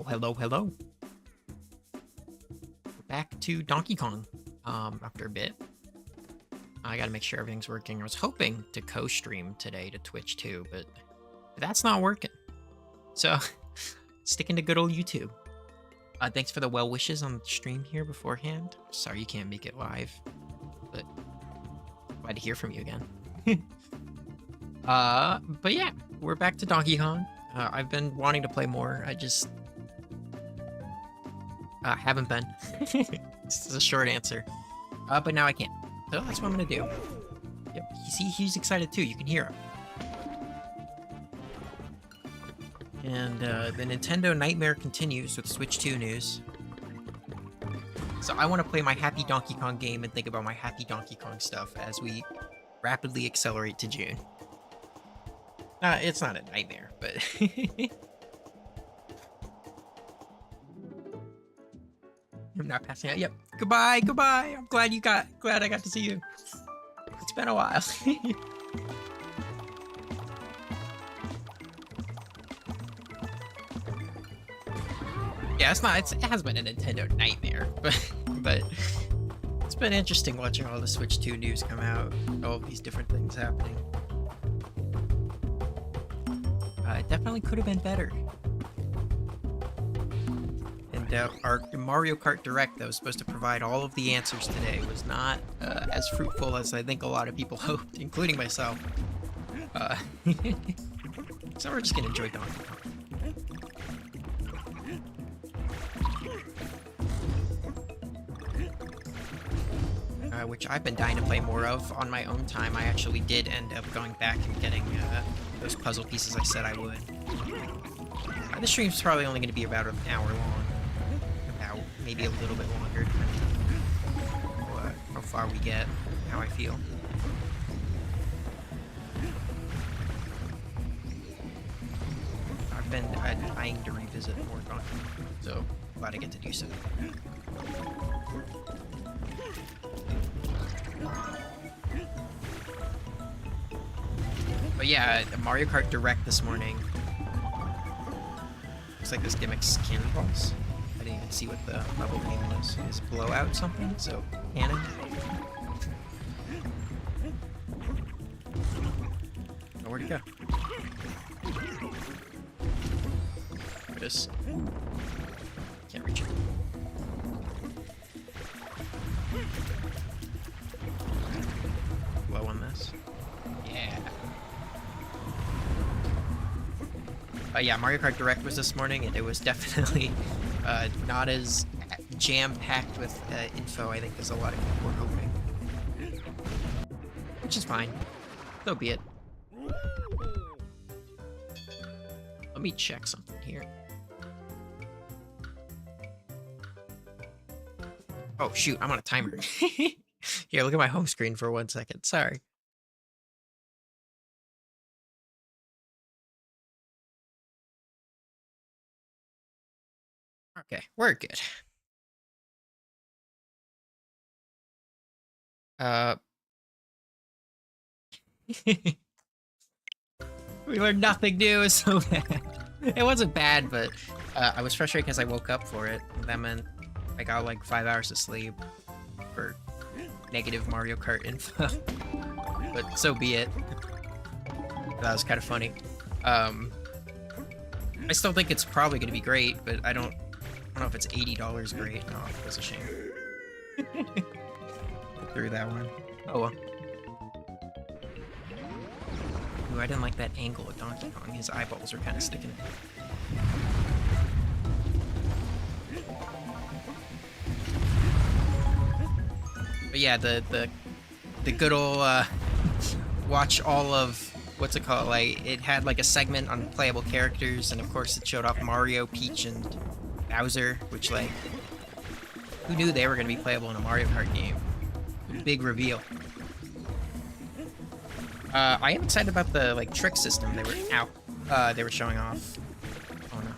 Oh, hello, hello. We're back to Donkey Kong. After a bit. I gotta make sure everything's working. I was hoping to co-stream today to Twitch too, but that's not working. So, sticking to good old YouTube. Thanks for the well wishes on the stream here beforehand. Sorry you can't make it live, but glad to hear from you again. But yeah, we're back to Donkey Kong. I've been wanting to play more. I just haven't been. This is a short answer. But now I can. So that's what I'm gonna do. Yep. See, he's excited too. You can hear him. And the Nintendo Nightmare continues with Switch 2 news. So I want to play my Happy Donkey Kong game and think about my Happy Donkey Kong stuff as we rapidly accelerate to June. It's not a nightmare, but... I'm not passing out. Yep. Goodbye, goodbye. I'm glad I got to see you. It's been a while. Yeah, it has been a Nintendo nightmare, but it's been interesting watching all the Switch 2 news come out, all of these different things happening. It definitely could have been better. And our Mario Kart Direct that was supposed to provide all of the answers today was not as fruitful as I think a lot of people hoped, including myself. So we're just gonna enjoy Donkey Kong. Which I've been dying to play more of on my own time. I actually did end up going back and getting those puzzle pieces I said I would. The stream's probably only going to be about an hour long. About maybe a little bit longer, depending on how far we get, how I feel. I've been eyeing to revisit more Donkey Kong, so glad I get to do so. But yeah, the Mario Kart Direct this morning. Looks like this gimmick's Cannonballs. I didn't even see what the level name was. Is Blowout something? So, cannon? Oh, where'd he go? There it is. Can't reach it. Low on this. Yeah. Yeah, Mario Kart Direct was this morning, and it was definitely not as jam-packed with info, I think, as a lot of people were hoping. Which is fine. So be it. Let me check something here. Oh, shoot, I'm on a timer. Here, look at my home screen for 1 second. Sorry. Okay, we're good. We learned nothing new. It's so bad. It wasn't bad, but I was frustrated because I woke up for it. That meant I got like 5 hours of sleep for negative Mario Kart info. But so be it. That was kind of funny. I still think it's probably going to be great, but I don't know if it's $80 great. Oh, that's a shame. Through that one. Oh well. Ooh, I didn't like that angle of Donkey Kong. His eyeballs are kind of sticking. But yeah, the good old watch all of what's it called? Like it had like a segment on playable characters, and of course it showed off Mario, Peach, and Bowser, which like who knew they were going to be playable in a Mario Kart game? Big reveal. I am excited about the like trick system they were showing off. Oh no.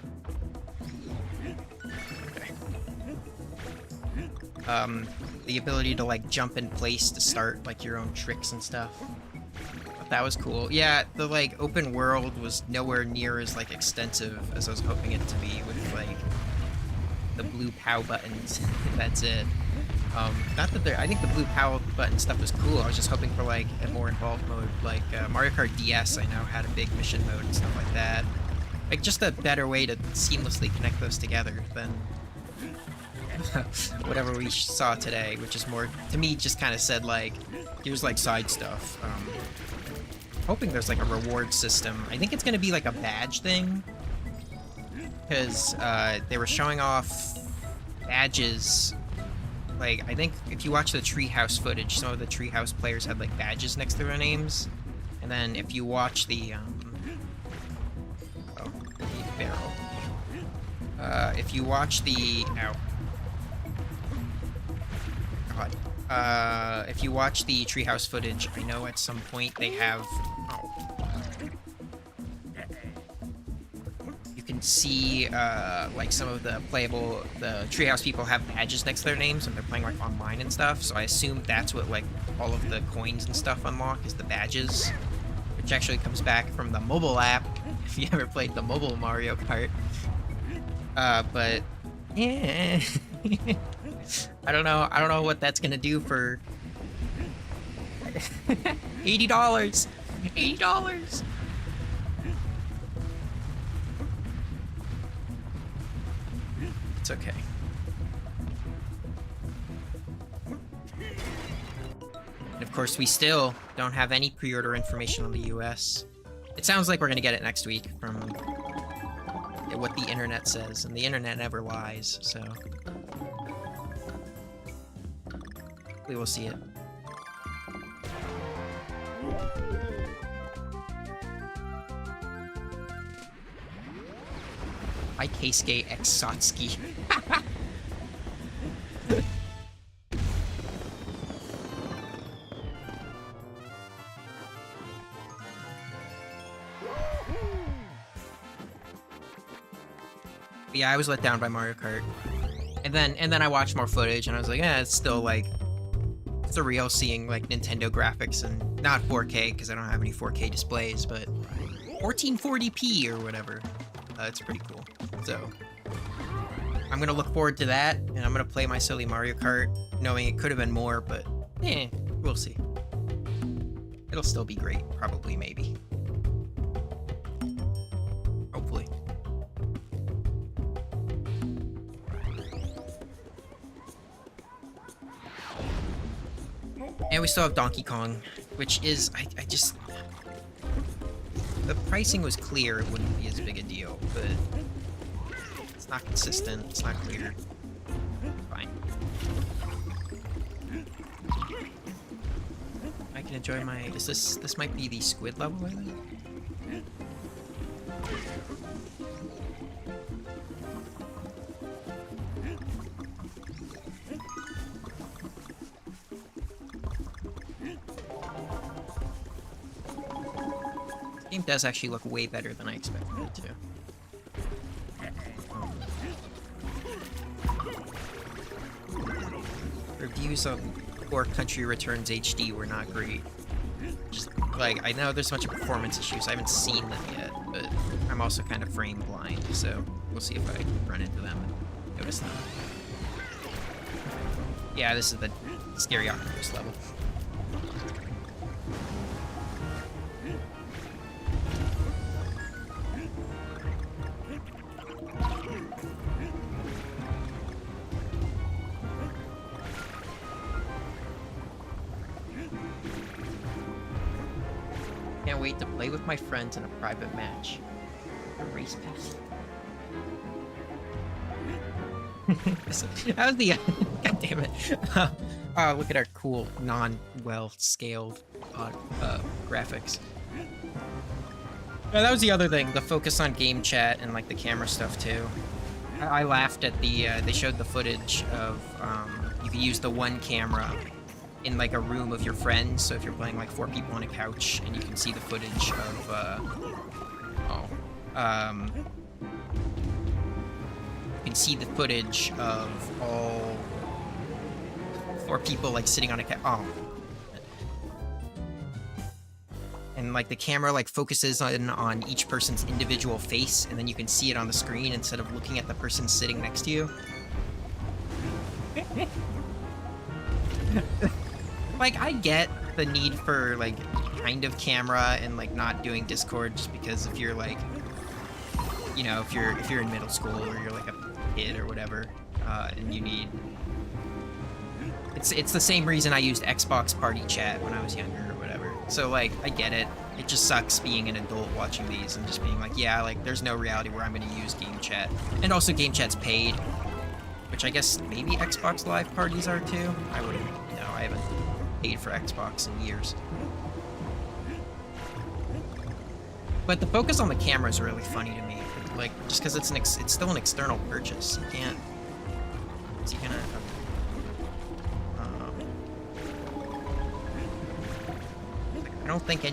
Okay. The ability to like jump in place to start like your own tricks and stuff. that was cool. Yeah, the like open world was nowhere near as like extensive as I was hoping it to be with like the blue POW buttons. That's it. Not that I think the blue POW button stuff was cool. I was just hoping for like a more involved mode. Like Mario Kart DS, I know had a big mission mode and stuff like that. Like just a better way to seamlessly connect those together than whatever we saw today, which is more, to me, just kind of said like, here's like side stuff. Hoping there's like a reward system. I think it's going to be like a badge thing, because they were showing off badges. Like, I think if you watch the Treehouse footage, some of the Treehouse players had like badges next to their names, and then if you watch the barrel. If you watch the if you watch the Treehouse footage, I know at some point they have you can see like some of the Treehouse people have badges next to their names when they're playing like online and stuff. So I assume that's what like all of the coins and stuff unlock, is the badges, which actually comes back from the mobile app if you ever played the mobile Mario Kart. But yeah. I don't know what that's gonna do for $80. $80. It's okay. And of course, we still don't have any pre-order information on the US. It sounds like we're gonna get it next week from what the internet says, and the internet never lies, so we will see it. I Keisuke X Satsuki. Yeah, I was let down by Mario Kart. And then I watched more footage and I was like, it's still like surreal seeing like Nintendo graphics, and not 4K because I don't have any 4K displays, but 1440p or whatever. It's pretty cool. So I'm gonna look forward to that, and I'm gonna play my silly Mario Kart, knowing it could have been more, but we'll see. It'll still be great, probably, maybe. Hopefully. And we still have Donkey Kong, which is, I just... The pricing was clear, it wouldn't be as big a deal, but it's not consistent, it's not clear. Fine. I can enjoy my... This might be the squid level, I think? This game does actually look way better than I expected it to. Reviews on Core Country Returns HD were not great. Just, like, I know there's a bunch of performance issues, I haven't seen them yet, but I'm also kind of frame blind, so we'll see if I run into them and notice them. Yeah, this is the Scary Octopus level. Can't wait to play with my friends in a private match. A race pass. That was the... God damn it. Oh, look at our cool, non-well-scaled graphics. That was the other thing, the focus on game chat and like the camera stuff too. I laughed at the, they showed the footage of, you can use the one camera in like a room of your friends, so if you're playing like 4 people on a couch, and you can see the footage of, you can see the footage of all 4 people like sitting on a couch. and like the camera like focuses on each person's individual face, and then you can see it on the screen instead of looking at the person sitting next to you. Like, I get the need for like kind of camera and like not doing Discord, just because if you're like, you know, if you're in middle school or you're like a kid or whatever, and you need, it's the same reason I used Xbox Party Chat when I was younger or whatever. So like, I get it. It just sucks being an adult watching these and just being like, yeah, like there's no reality where I'm gonna use Game Chat. And also Game Chat's paid, which I guess maybe Xbox Live parties are too. I wouldn't know. I haven't paid for Xbox in years. But the focus on the camera is really funny to me. Like, just because it's still an external purchase. You can't. Is he gonna? I don't think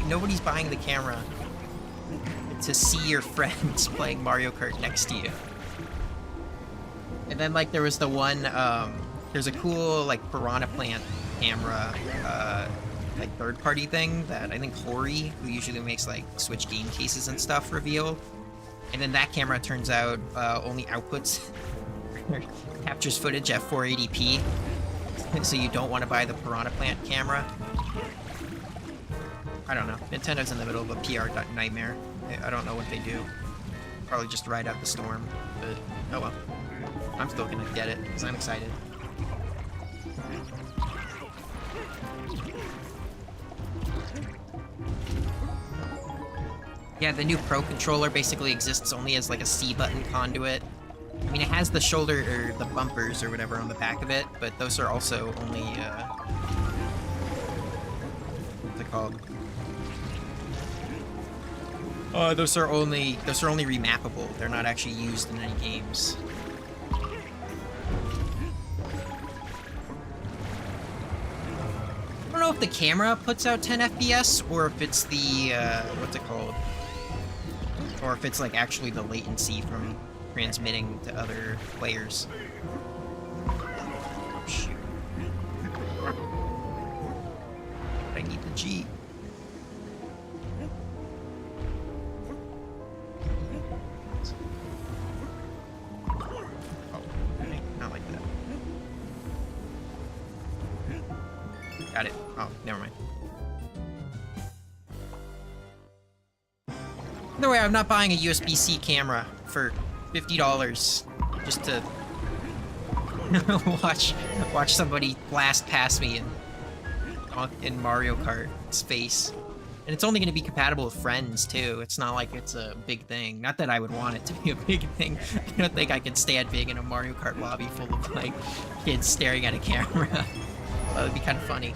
nobody's buying the camera to see your friends playing Mario Kart next to you. And then like there was the one, there's a cool like Piranha Plant camera, like third-party thing that I think Hori, who usually makes like Switch game cases and stuff, revealed. And then that camera turns out only outputs captures footage at 480p, so you don't want to buy the Piranha Plant camera. I don't know. Nintendo's in the middle of a PR nightmare. I don't know what they do. Probably just ride out the storm, but oh well. I'm still gonna get it because I'm excited. Yeah, the new Pro controller basically exists only as like a C button conduit. I mean, it has the shoulder or the bumpers or whatever on the back of it, but those are also only what's it called? Those are only remappable. They're not actually used in any games. I don't know if the camera puts out 10 FPS or if it's the what's it called? Or if it's like actually the latency from transmitting to other players. Oh, shoot. I need the G. Oh, okay. Not like that. Got it. Oh, never mind. Either way, I'm not buying a USB-C camera for $50 just to watch somebody blast past me in Mario Kart's face. And it's only going to be compatible with friends too. It's not like it's a big thing. Not that I would want it to be a big thing. I don't think I could stand being in a Mario Kart lobby full of like kids staring at a camera. That would be kind of funny.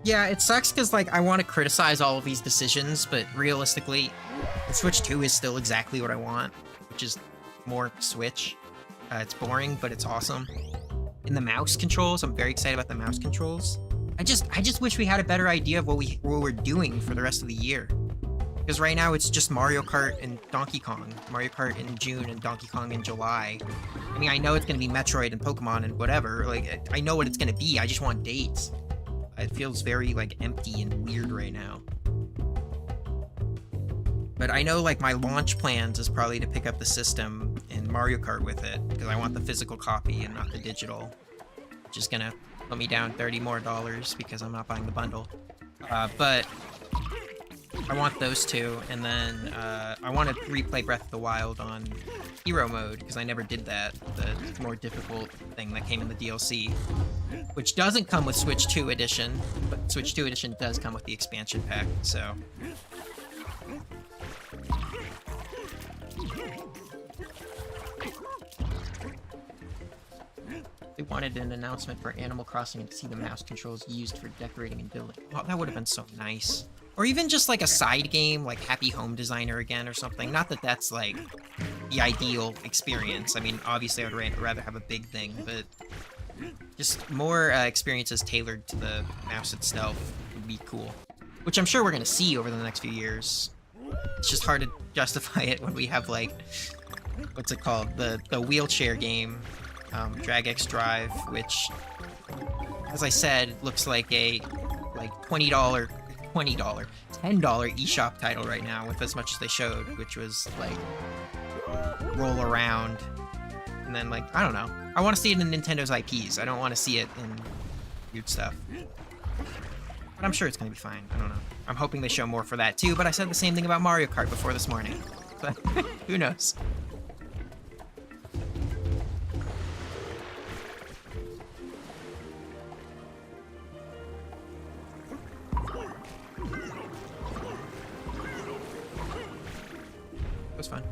Yeah, it sucks because, like, I want to criticize all of these decisions, but realistically, the Switch 2 is still exactly what I want, which is more Switch. It's boring, but it's awesome. And the mouse controls, I'm very excited about the mouse controls. I just wish we had a better idea of what we're doing for the rest of the year. Because right now, it's just Mario Kart and Donkey Kong. Mario Kart in June and Donkey Kong in July. I mean, I know it's going to be Metroid and Pokemon and whatever. Like, I know what it's going to be. I just want dates. It feels very, like, empty and weird right now. But I know, like, my launch plans is probably to pick up the system and Mario Kart with it, because I want the physical copy and not the digital. Which is gonna put me down $30 more because I'm not buying the bundle. But I want those two, and then I want to replay Breath of the Wild on Hero Mode, because I never did that, the more difficult thing that came in the DLC. Which doesn't come with Switch 2 Edition, but Switch 2 Edition does come with the expansion pack, so... They wanted an announcement for Animal Crossing to see the mouse controls used for decorating and building. Oh, that would have been so nice. Or even just like a side game, like Happy Home Designer again or something. Not that that's like the ideal experience. I mean, obviously I would rather have a big thing, but just more experiences tailored to the mouse itself would be cool. Which I'm sure we're going to see over the next few years. it's just hard to justify it when we have like, what's it called? The wheelchair game, Drag X Drive, which, as I said, looks like a $10 eShop title right now with as much as they showed, which was like roll around. And then like, I don't know. I want to see it in Nintendo's IPs. I don't want to see it in weird stuff. But I'm sure it's going to be fine. I don't know. I'm hoping they show more for that too, but I said the same thing about Mario Kart before this morning. So, who knows? It was fun.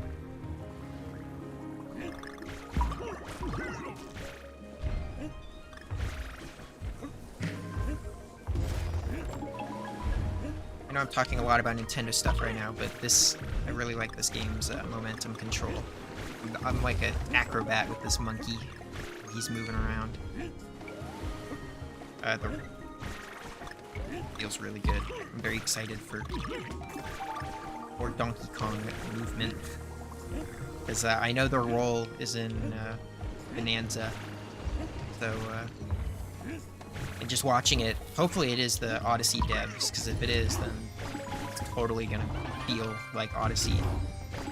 I know I'm talking a lot about Nintendo stuff right now, but I really like this game's momentum control. I'm like an acrobat with this monkey. He's moving around. Feels really good. I'm very excited for more Donkey Kong movement. Because I know their role is in Bonanza. So, and just watching it, hopefully it is the Odyssey devs, because if it is, then it's totally gonna feel like Odyssey.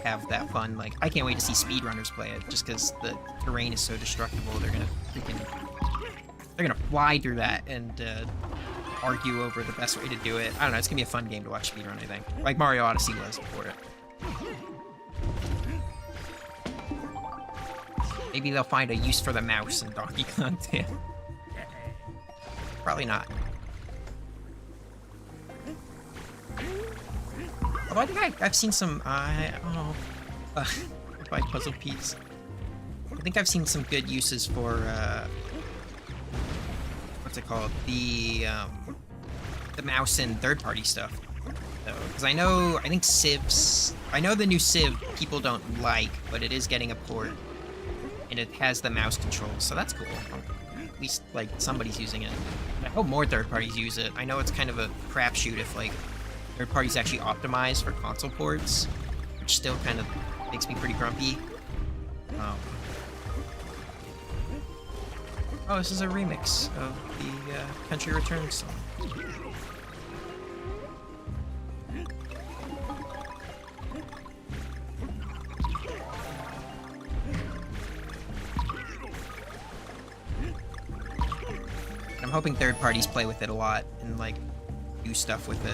Have that fun. Like, I can't wait to see speedrunners play it, just because the terrain is so destructible. They're gonna fly through that and argue over the best way to do it. I don't know, it's gonna be a fun game to watch speedrun, I think. Like Mario Odyssey was before it. Maybe they'll find a use for the mouse in Donkey Kong 2. Probably not. Although I think I've seen some, I don't know, by Puzzle Piece. I think I've seen some good uses for, what's it called? The mouse and third-party stuff. Because I think Civ's, I know the new Civ people don't like, but it is getting a port. And it has the mouse control, so that's cool. At least, like, somebody's using it. I hope more third parties use it. I know it's kind of a crapshoot if, like, third parties actually optimize for console ports, which still kind of makes me pretty grumpy. Oh, this is a remix of the Country Returns song. I'm hoping third parties play with it a lot and like do stuff with it.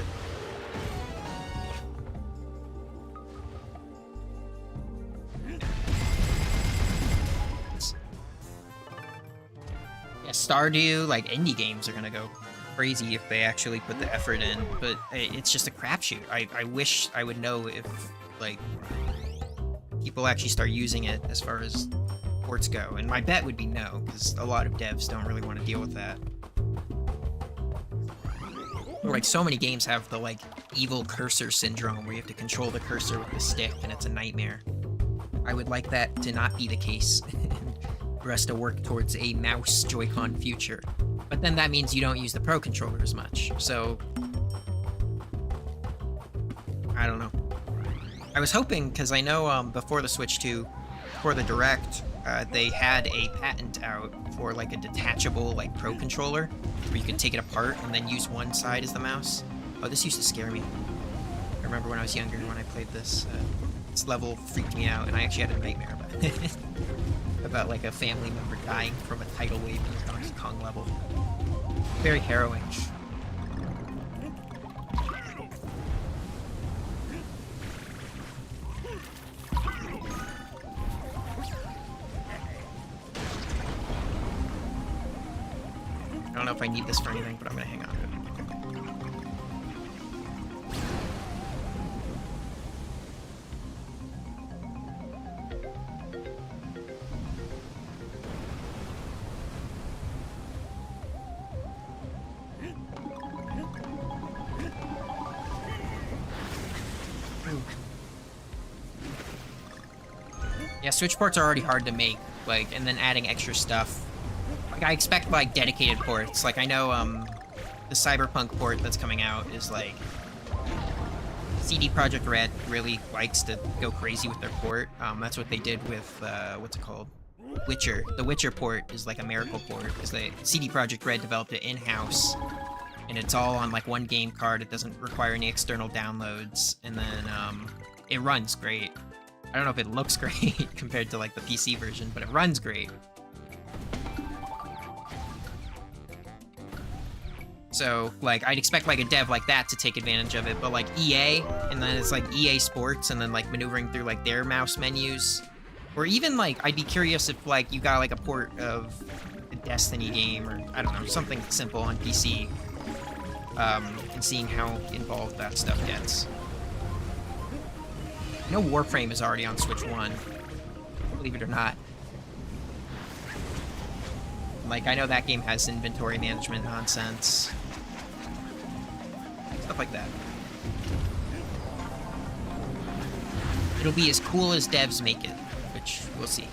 Yeah, Stardew, like indie games are gonna go crazy if they actually put the effort in, but it's just a crapshoot. I wish I would know if like people actually start using it as far as ports go, and my bet would be no, because a lot of devs don't really want to deal with that. Like, so many games have the, like, evil cursor syndrome, where you have to control the cursor with the stick, and it's a nightmare. I would like that to not be the case, for us to work towards a mouse Joy-Con future. But then that means you don't use the Pro Controller as much, so... I don't know. I was hoping, because I know, before the Switch 2, before the Direct, they had a patent out for, like, a detachable, like, Pro Controller, where you could take it apart and then use one side as the mouse. Oh, this used to scare me. I remember when I was younger, when I played this, this level freaked me out, and I actually had a nightmare about it. About, like, a family member dying from a tidal wave in the Donkey Kong level. Very harrowing. I don't know if I need this for anything, but I'm gonna hang on to it. Yeah, Switch ports are already hard to make, like, and then adding extra stuff. Like, I expect, like, dedicated ports. Like, I know, the Cyberpunk port that's coming out is, like, CD Projekt Red really likes to go crazy with their port. That's what they did with what's it called? Witcher. The Witcher port is like a miracle port because the CD Projekt Red developed it in-house, and it's all on like one game card. It doesn't require any external downloads, and then it runs great. I don't know if it looks great compared to like the PC version, but it runs great. So, like, I'd expect, like, a dev like that to take advantage of it, but, like, EA, and then it's, like, EA Sports, and then, like, maneuvering through, like, their mouse menus. Or even, like, I'd be curious if, like, you got, like, a port of a Destiny game, or, I don't know, something simple on PC, and seeing how involved that stuff gets. I know Warframe is already on Switch 1, believe it or not. Like, I know that game has inventory management nonsense. Stuff like that. It'll be as cool as devs make it, which we'll see.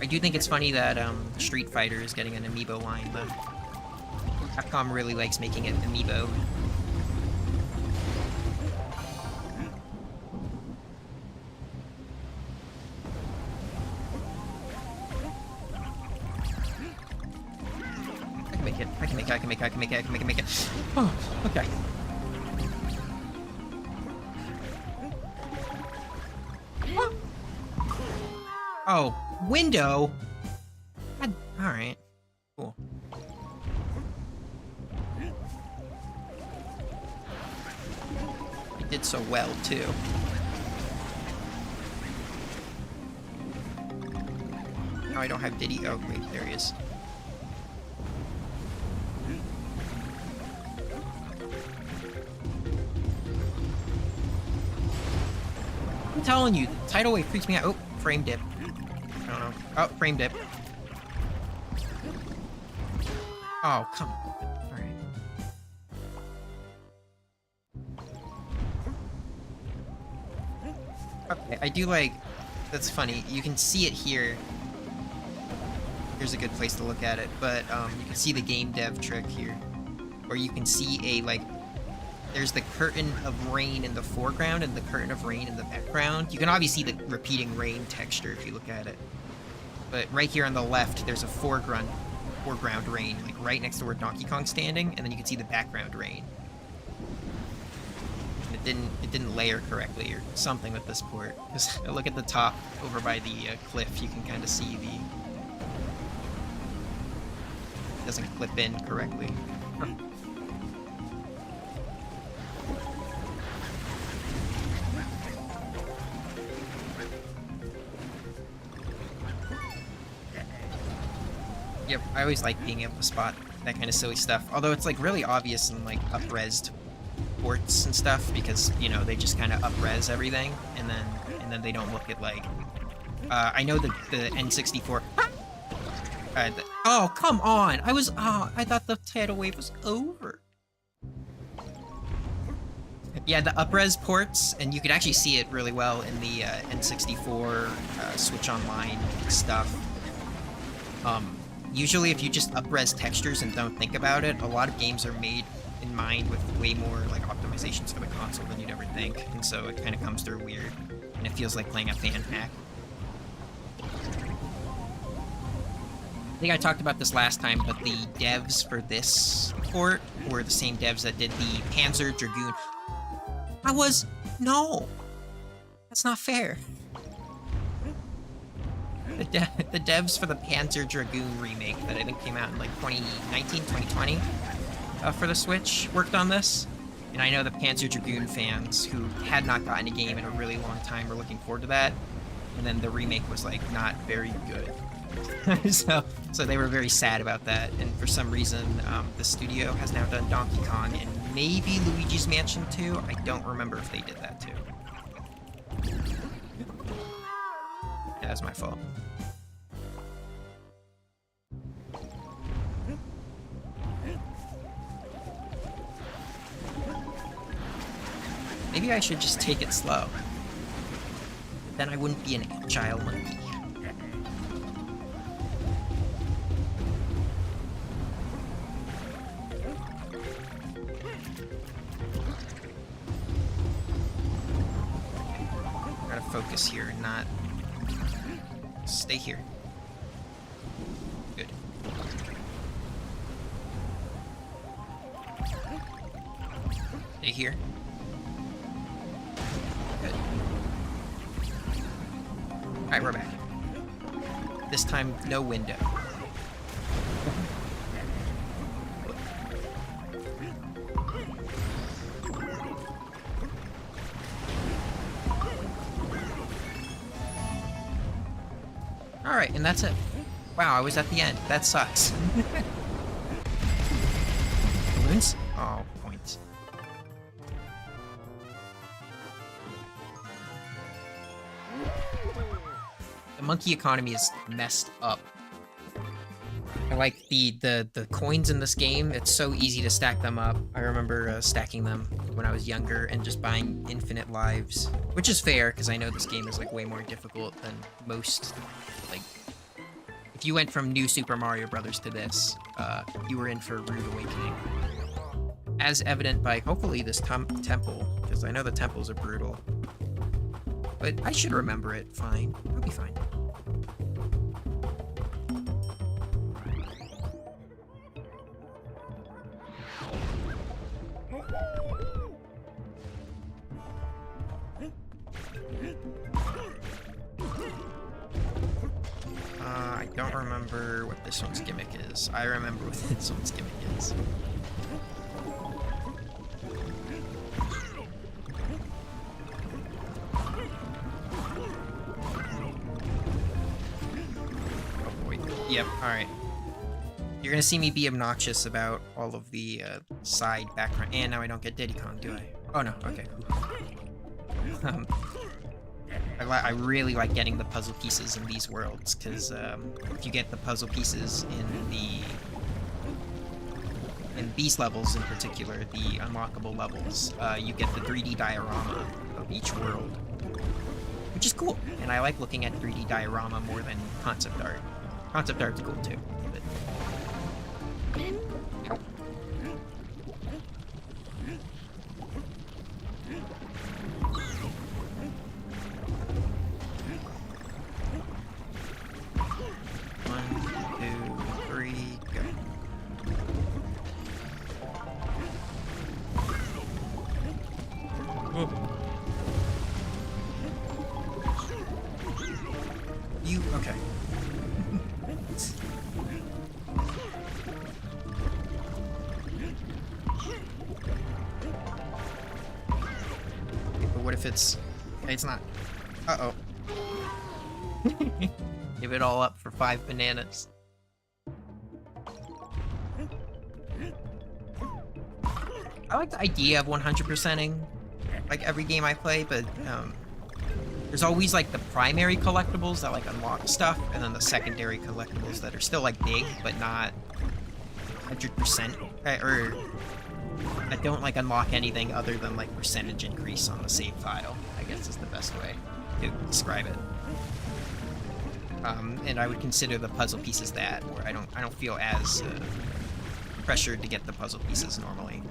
I do think it's funny that Street Fighter is getting an amiibo line, though. Capcom really likes making it amiibo. I can make it. Oh, okay. Oh, window? Alright. Cool. It did so well, too. Now I don't have Diddy. Oh, wait, there he is. I'm telling you, the tidal wave freaks me out. Oh, frame dip. I don't know. Oh, frame dip. Oh, come on. Alright. Okay, I do like... That's funny. You can see it here. Here's a good place to look at it. But you can see the game dev trick here. Or you can see a, like... There's the curtain of rain in the foreground and the curtain of rain in the background. You can obviously see the repeating rain texture if you look at it. But right here on the left, there's a foreground rain, like right next to where Donkey Kong's standing, and then you can see the background rain. And it didn't layer correctly or something with this port. Because look at the top over by the cliff, you can kind of see the... It doesn't clip in correctly. Yep, I always like being able to spot that kind of silly stuff. Although it's like really obvious in like up-resed ports and stuff because, you know, they just kind of up-res everything and then they don't look at like I know the N64 oh, come on. I thought the tidal wave was over. Yeah, the up-res ports, and you could actually see it really well in the N64 Switch Online stuff. Usually if you just up-res textures and don't think about it, a lot of games are made in mind with way more like optimizations for the console than you'd ever think, and so it kind of comes through weird, and it feels like playing a fan hack. I think I talked about this last time, but the devs for this port were the same devs that did the Panzer Dragoon. No! That's not fair. The devs for the Panzer Dragoon remake that I think came out in like 2019, 2020 for the Switch worked on this. And I know the Panzer Dragoon fans who had not gotten a game in a really long time were looking forward to that. And then the remake was like not very good. so they were very sad about that. And for some reason, the studio has now done Donkey Kong and maybe Luigi's Mansion 2. I don't remember if they did that too. Yeah, that's my fault. Maybe I should just take it slow. Then I wouldn't be an agile monkey. focus here and not... Stay here. Good. Stay here. Good. Alright, we're back. This time, no window. Alright, and that's it. Wow, I was at the end. That sucks. Balloons? Oh, points. The monkey economy is messed up. I like the coins in this game. It's so easy to stack them up. I remember stacking them when I was younger and just buying infinite lives, which is fair because I know this game is like way more difficult than most. Like, if you went from New Super Mario Brothers to this, you were in for a rude awakening. As evident by hopefully this temple, because I know the temples are brutal. But I should remember it fine. I'll be fine. I don't remember what this one's gimmick is. I remember what this one's gimmick is. Oh boy. Yep, alright. You're gonna see me be obnoxious about all of the side background. And now I don't get Diddy Kong, do I? Oh no, okay. I really like getting the puzzle pieces in these worlds, because if you get the puzzle pieces in these levels in particular, the unlockable levels, you get the 3D diorama of each world, which is cool. And I like looking at 3D diorama more than concept art. Concept art's cool too, but... Ow. You, okay. But what if it's not? Uh-oh. Give it all up for 5 bananas. I like the idea of 100%ing like every game I play, but there's always like the primary collectibles that like unlock stuff, and then the secondary collectibles that are still like big but not 100%, or that don't like unlock anything other than like percentage increase on the save file, I guess is the best way to describe it. And I would consider the puzzle pieces that, where I don't feel as pressured to get the puzzle pieces normally.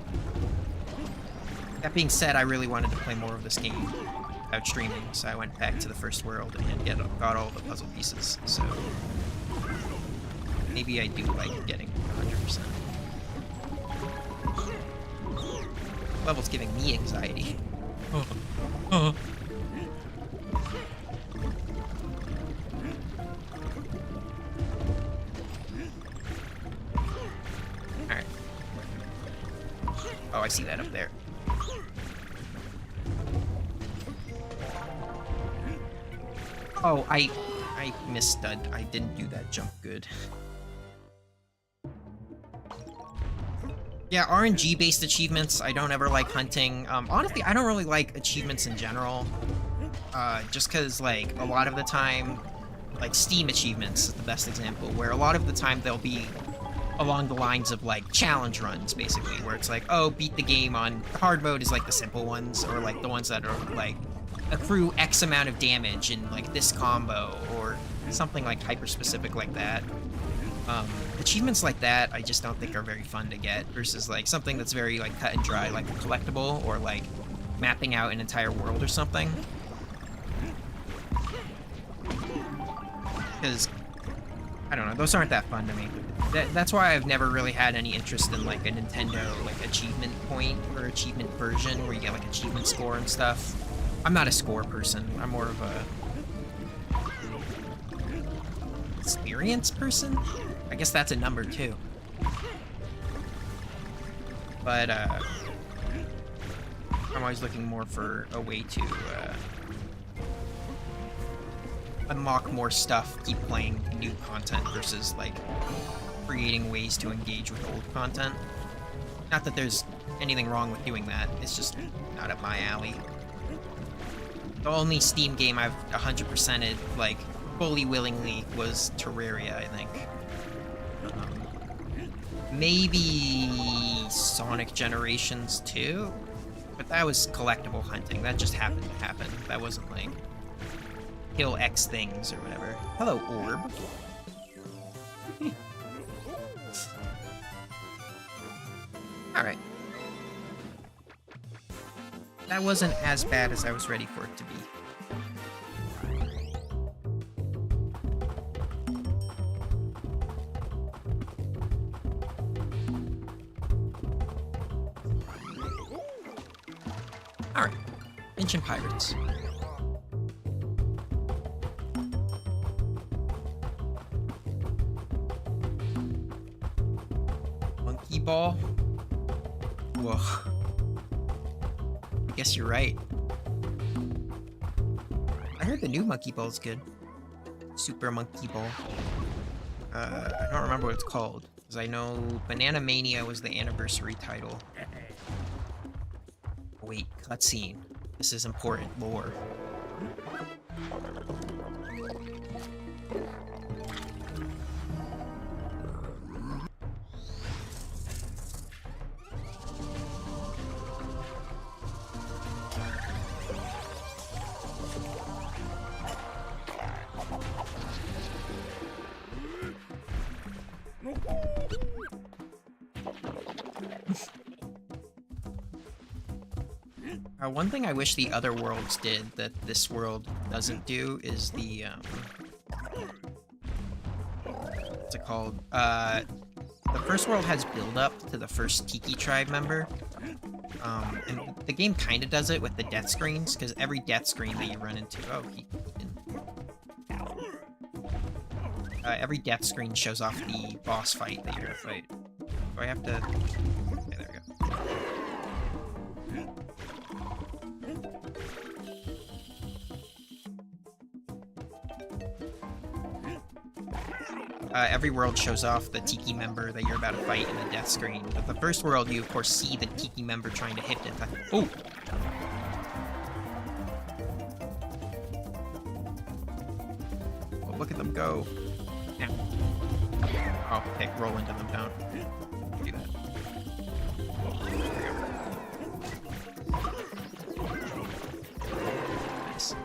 That being said, I really wanted to play more of this game without streaming, so I went back to the first world and got all the puzzle pieces, so maybe I do like getting 100%. Level's giving me anxiety. Alright. Oh, I see that up there. Oh, I misstud. I didn't do that jump good. Yeah, RNG-based achievements, I don't ever like hunting. Honestly, I don't really like achievements in general. Just because, like, a lot of the time, like, Steam achievements is the best example, where a lot of the time they'll be along the lines of, like, challenge runs, basically, where it's like, oh, beat the game on... Hard mode is, like, the simple ones, or, like, the ones that are, like, accrue X amount of damage in, like, this combo, or something, like, hyper-specific like that. Achievements like that, I just don't think are very fun to get, versus, like, something that's very, like, cut and dry, like a collectible, or, like, mapping out an entire world or something. because I don't know, those aren't that fun to me. That's why I've never really had any interest in like a Nintendo like achievement point or achievement version where you get like achievement score and stuff. I'm not a score person. I'm more of a experience person. I guess that's a number too. But I'm always looking more for a way to unlock more stuff, keep playing new content versus like creating ways to engage with old content. Not that there's anything wrong with doing that, it's just not up my alley. The only Steam game I've 100%ed, like, fully willingly was Terraria, I think. Maybe Sonic Generations 2? But that was collectible hunting, that just happened to happen. That wasn't like, kill X things or whatever. Hello, Orb. Alright. That wasn't as bad as I was ready for it to be. Alright. Ancient Pirates. Monkey Ball? Whoa. I guess you're right. I heard the new Monkey Ball's good. Super Monkey Ball. I don't remember what it's called, because I know Banana Mania was the anniversary title. Wait, cutscene. This is important lore. One thing I wish the other worlds did that this world doesn't do is the, what's it called? The first world has build-up to the first Tiki Tribe member. And the game kind of does it with the death screens, because every death screen that you run into... Oh, he didn't. Every death screen shows off the boss fight that you're gonna fight. Do I have to... Okay, there we go. Every world shows off the Tiki member that you're about to fight in the death screen. But the first world, you of course see the Tiki member trying to hypnotize. Oh! Oh, look at them go. Yeah. Oh, okay, roll into them, don't. Do that. Nice.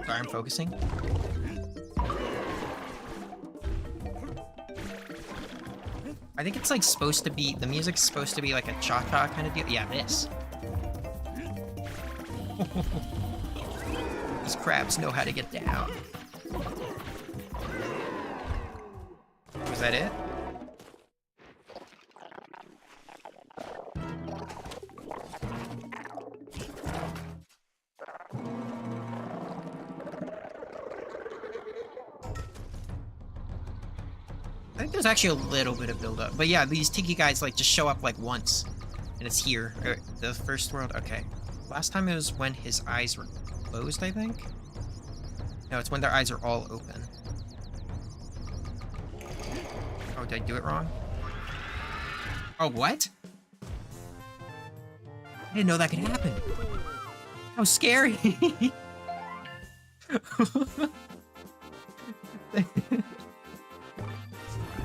Sorry, I'm focusing. I think it's like supposed to be, the music's supposed to be like a cha-cha kind of deal. Yeah, this. These crabs know how to get down. Was that it? I think there's actually a little bit of build-up. But yeah, these Tiki guys like just show up like once. And it's here. The first world, okay. Last time it was when his eyes were closed, I think? No, it's when their eyes are all open. Oh, did I do it wrong? Oh, what? I didn't know that could happen. How scary!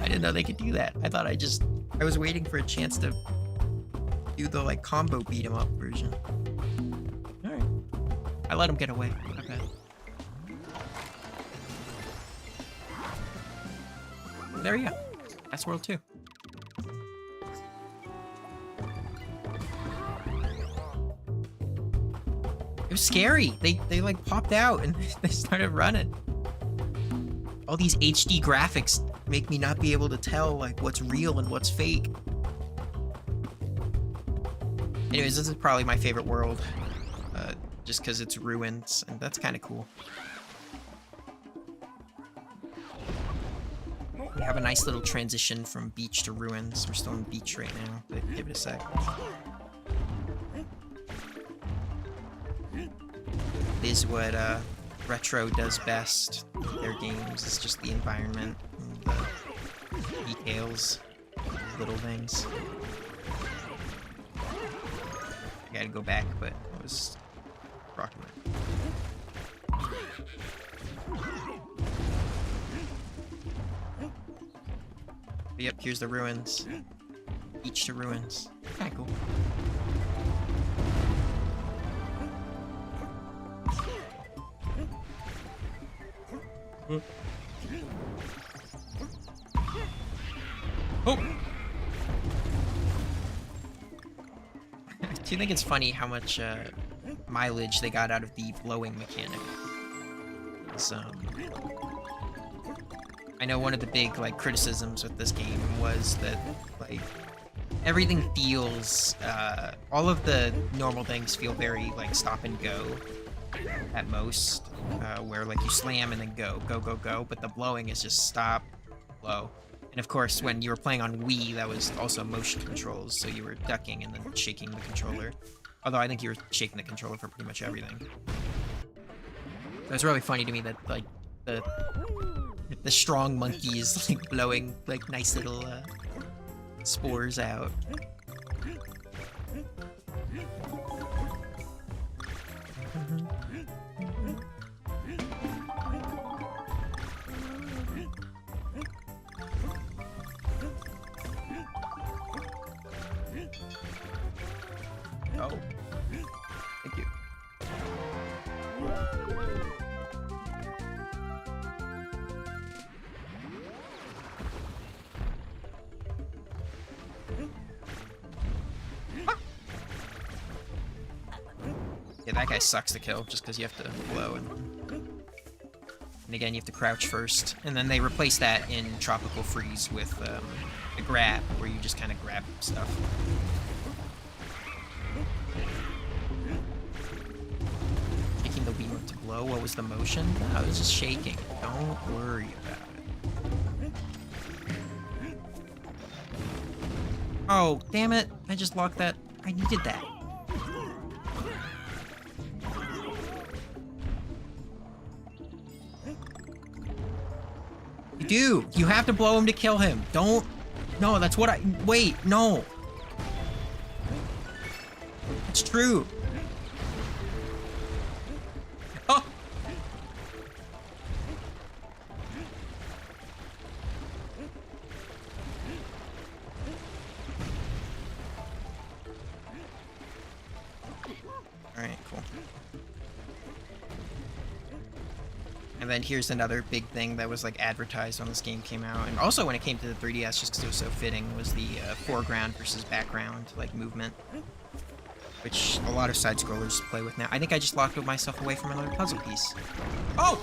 I didn't know they could do that. I thought I was waiting for a chance to do the like combo beat 'em up version. Alright. I let him get away. Okay. There you go. That's World 2. It was scary. They like popped out and they started running. All these HD graphics make me not be able to tell like what's real and what's fake. Anyways, this is probably my favorite world, just because it's ruins, and that's kind of cool. We have a nice little transition from beach to ruins. We're still on beach right now, but give it a sec. This is what Retro does best. Their games is just the environment and the details, little things. I gotta go back, but it was rocking it. But yep, here's the ruins. Beach to ruins. Kinda cool. Oh! Do you think it's funny how much mileage they got out of the blowing mechanic? I know one of the big like criticisms with this game was that like everything feels all of the normal things feel very like stop and go at most, where like you slam and then go, but the blowing is just stop, blow. And of course, when you were playing on Wii, that was also motion controls, so you were ducking and then shaking the controller. Although I think you were shaking the controller for pretty much everything. So it's really funny to me that like the strong monkey is like blowing like nice little spores out. Oh, thank you. Yeah, that guy sucks to kill just because you have to blow and again you have to crouch first, and then they replace that in Tropical Freeze with the grab, where you just kind of grab stuff. Shaking the Wiimote to blow. What was the motion? No, it was just shaking. Don't worry about it. Oh, damn it! I just locked that. I needed that. You do. You have to blow him to kill him. Don't. No, that's what I. Wait, no. It's true. Oh. All right, cool. And then here's another big thing that was like advertised when this game came out, and also when it came to the 3DS, just because it was so fitting, was the foreground versus background like movement, which a lot of side scrollers play with now. I think I just locked myself away from another puzzle piece. Oh!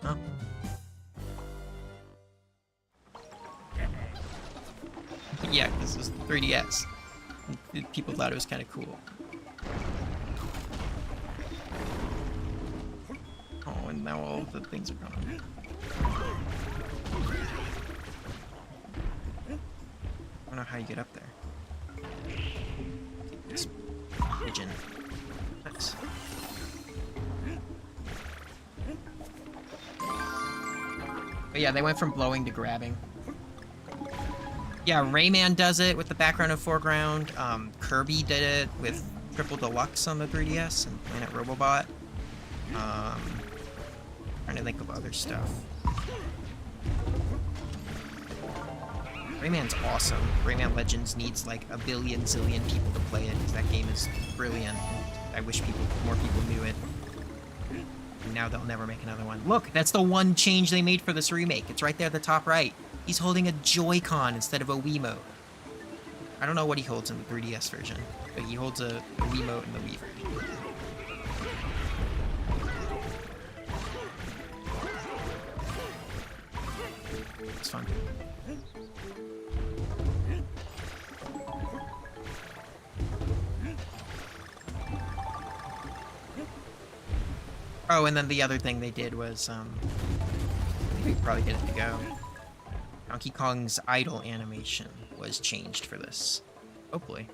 Huh? Yeah, this was the 3DS. People thought it was kind of cool. Oh, and now all the things are gone. I don't know how you get up there. This pigeon. Nice. But yeah, they went from blowing to grabbing. Yeah, Rayman does it with the background and foreground. Kirby did it with Triple Deluxe on the 3DS and Planet Robobot. Trying to think of other stuff. Rayman's awesome. Rayman Legends needs like a billion zillion people to play it because that game is brilliant. I wish more people knew it. And now they'll never make another one. Look, that's the one change they made for this remake. It's right there at the top right. He's holding a Joy-Con instead of a Wiimote. I don't know what he holds in the 3DS version, but he holds a Wiimote in the Wii version. It's fun. Oh, and then the other thing they did was, I think we could probably get it to go. Donkey Kong's idle animation was changed for this. Hopefully.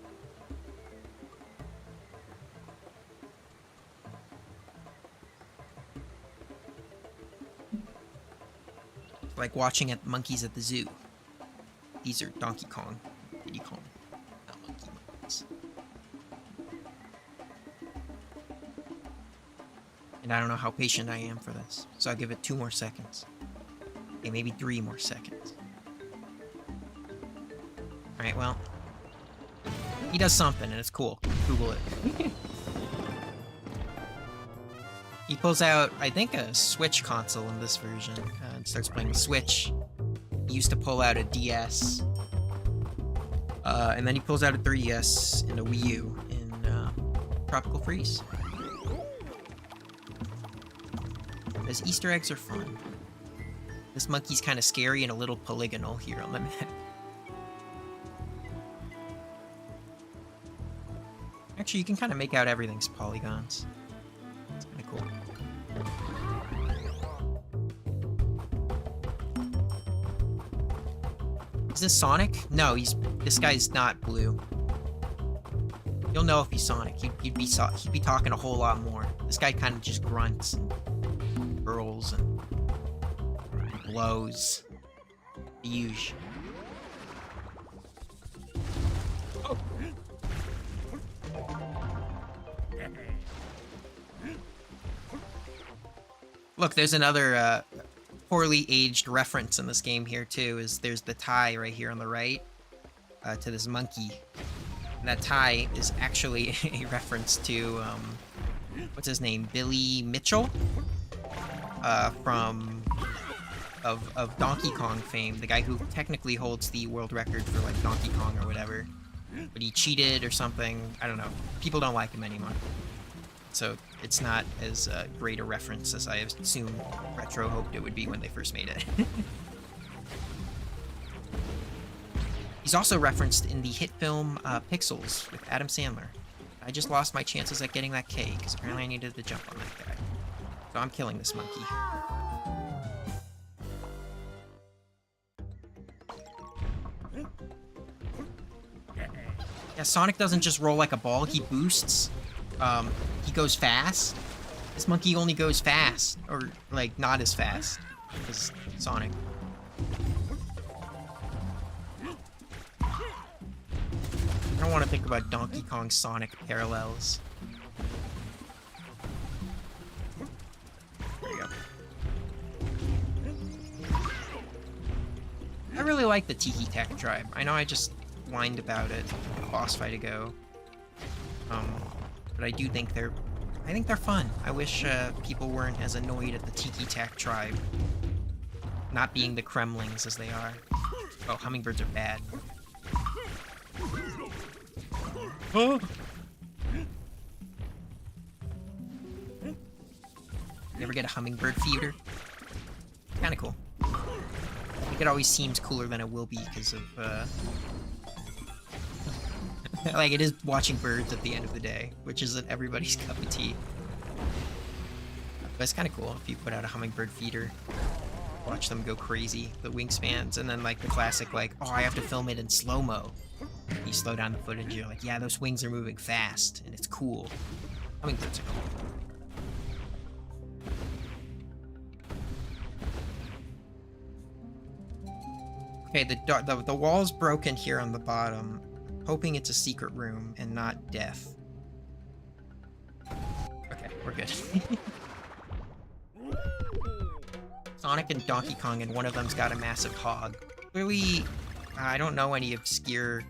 Like watching at monkeys at the zoo. These are Donkey Kong, Diddy Kong, not monkey monkeys. And I don't know how patient I am for this, so I'll give it 2 more seconds. Okay, maybe 3 more seconds. Alright, well. He does something, and it's cool. Google it. He pulls out, I think, a Switch console in this version, and starts playing the Switch. He used to pull out a DS. And then he pulls out a 3DS and a Wii U in Tropical Freeze. Those Easter eggs are fun. This monkey's kind of scary and a little polygonal here on the map. Actually, you can kind of make out everything's polygons. It's kind of cool. Is this Sonic? No, this guy's not blue. You'll know if he's Sonic. He'd be talking a whole lot more. This guy kind of just grunts and burls and blows. The usual. Oh. Look, there's another poorly aged reference in this game here too. There's the tie right here on the right to this monkey. And that tie is actually a reference to what's his name, Billy Mitchell, from Donkey Kong fame, the guy who technically holds the world record for like Donkey Kong or whatever, but he cheated or something. I don't know. People don't like him anymore. So it's not as great a reference as I assume Retro hoped it would be when they first made it. He's also referenced in the hit film Pixels with Adam Sandler. I just lost my chances at getting that K, because apparently I needed to jump on that guy. So I'm killing this monkey. Yeah, Sonic doesn't just roll like a ball, he boosts. He goes fast. This monkey only goes fast, or like not as fast as Sonic. I don't want to think about Donkey Kong Sonic parallels. There you go. I really like the Tiki Tech tribe. I know I just whined about it a boss fight ago. But I do think they're fun. I wish people weren't as annoyed at the Tiki Tac tribe not being the Kremlings as they are. Oh, hummingbirds are bad. Oh. You ever get a hummingbird feeder? Kinda cool. I think it always seems cooler than it will be because of like, it is watching birds at the end of the day, which isn't everybody's cup of tea. But it's kind of cool if you put out a hummingbird feeder. Watch them go crazy, the wingspans, and then, like, the classic, like, oh, I have to film it in slow-mo. You slow down the footage, you're like, yeah, those wings are moving fast, and it's cool. Hummingbirds are cool. Okay, the wall's broken here on the bottom. Hoping it's a secret room and not death. Okay, we're good. Sonic and Donkey Kong, and one of them's got a massive hog. Clearly, I don't know any obscure...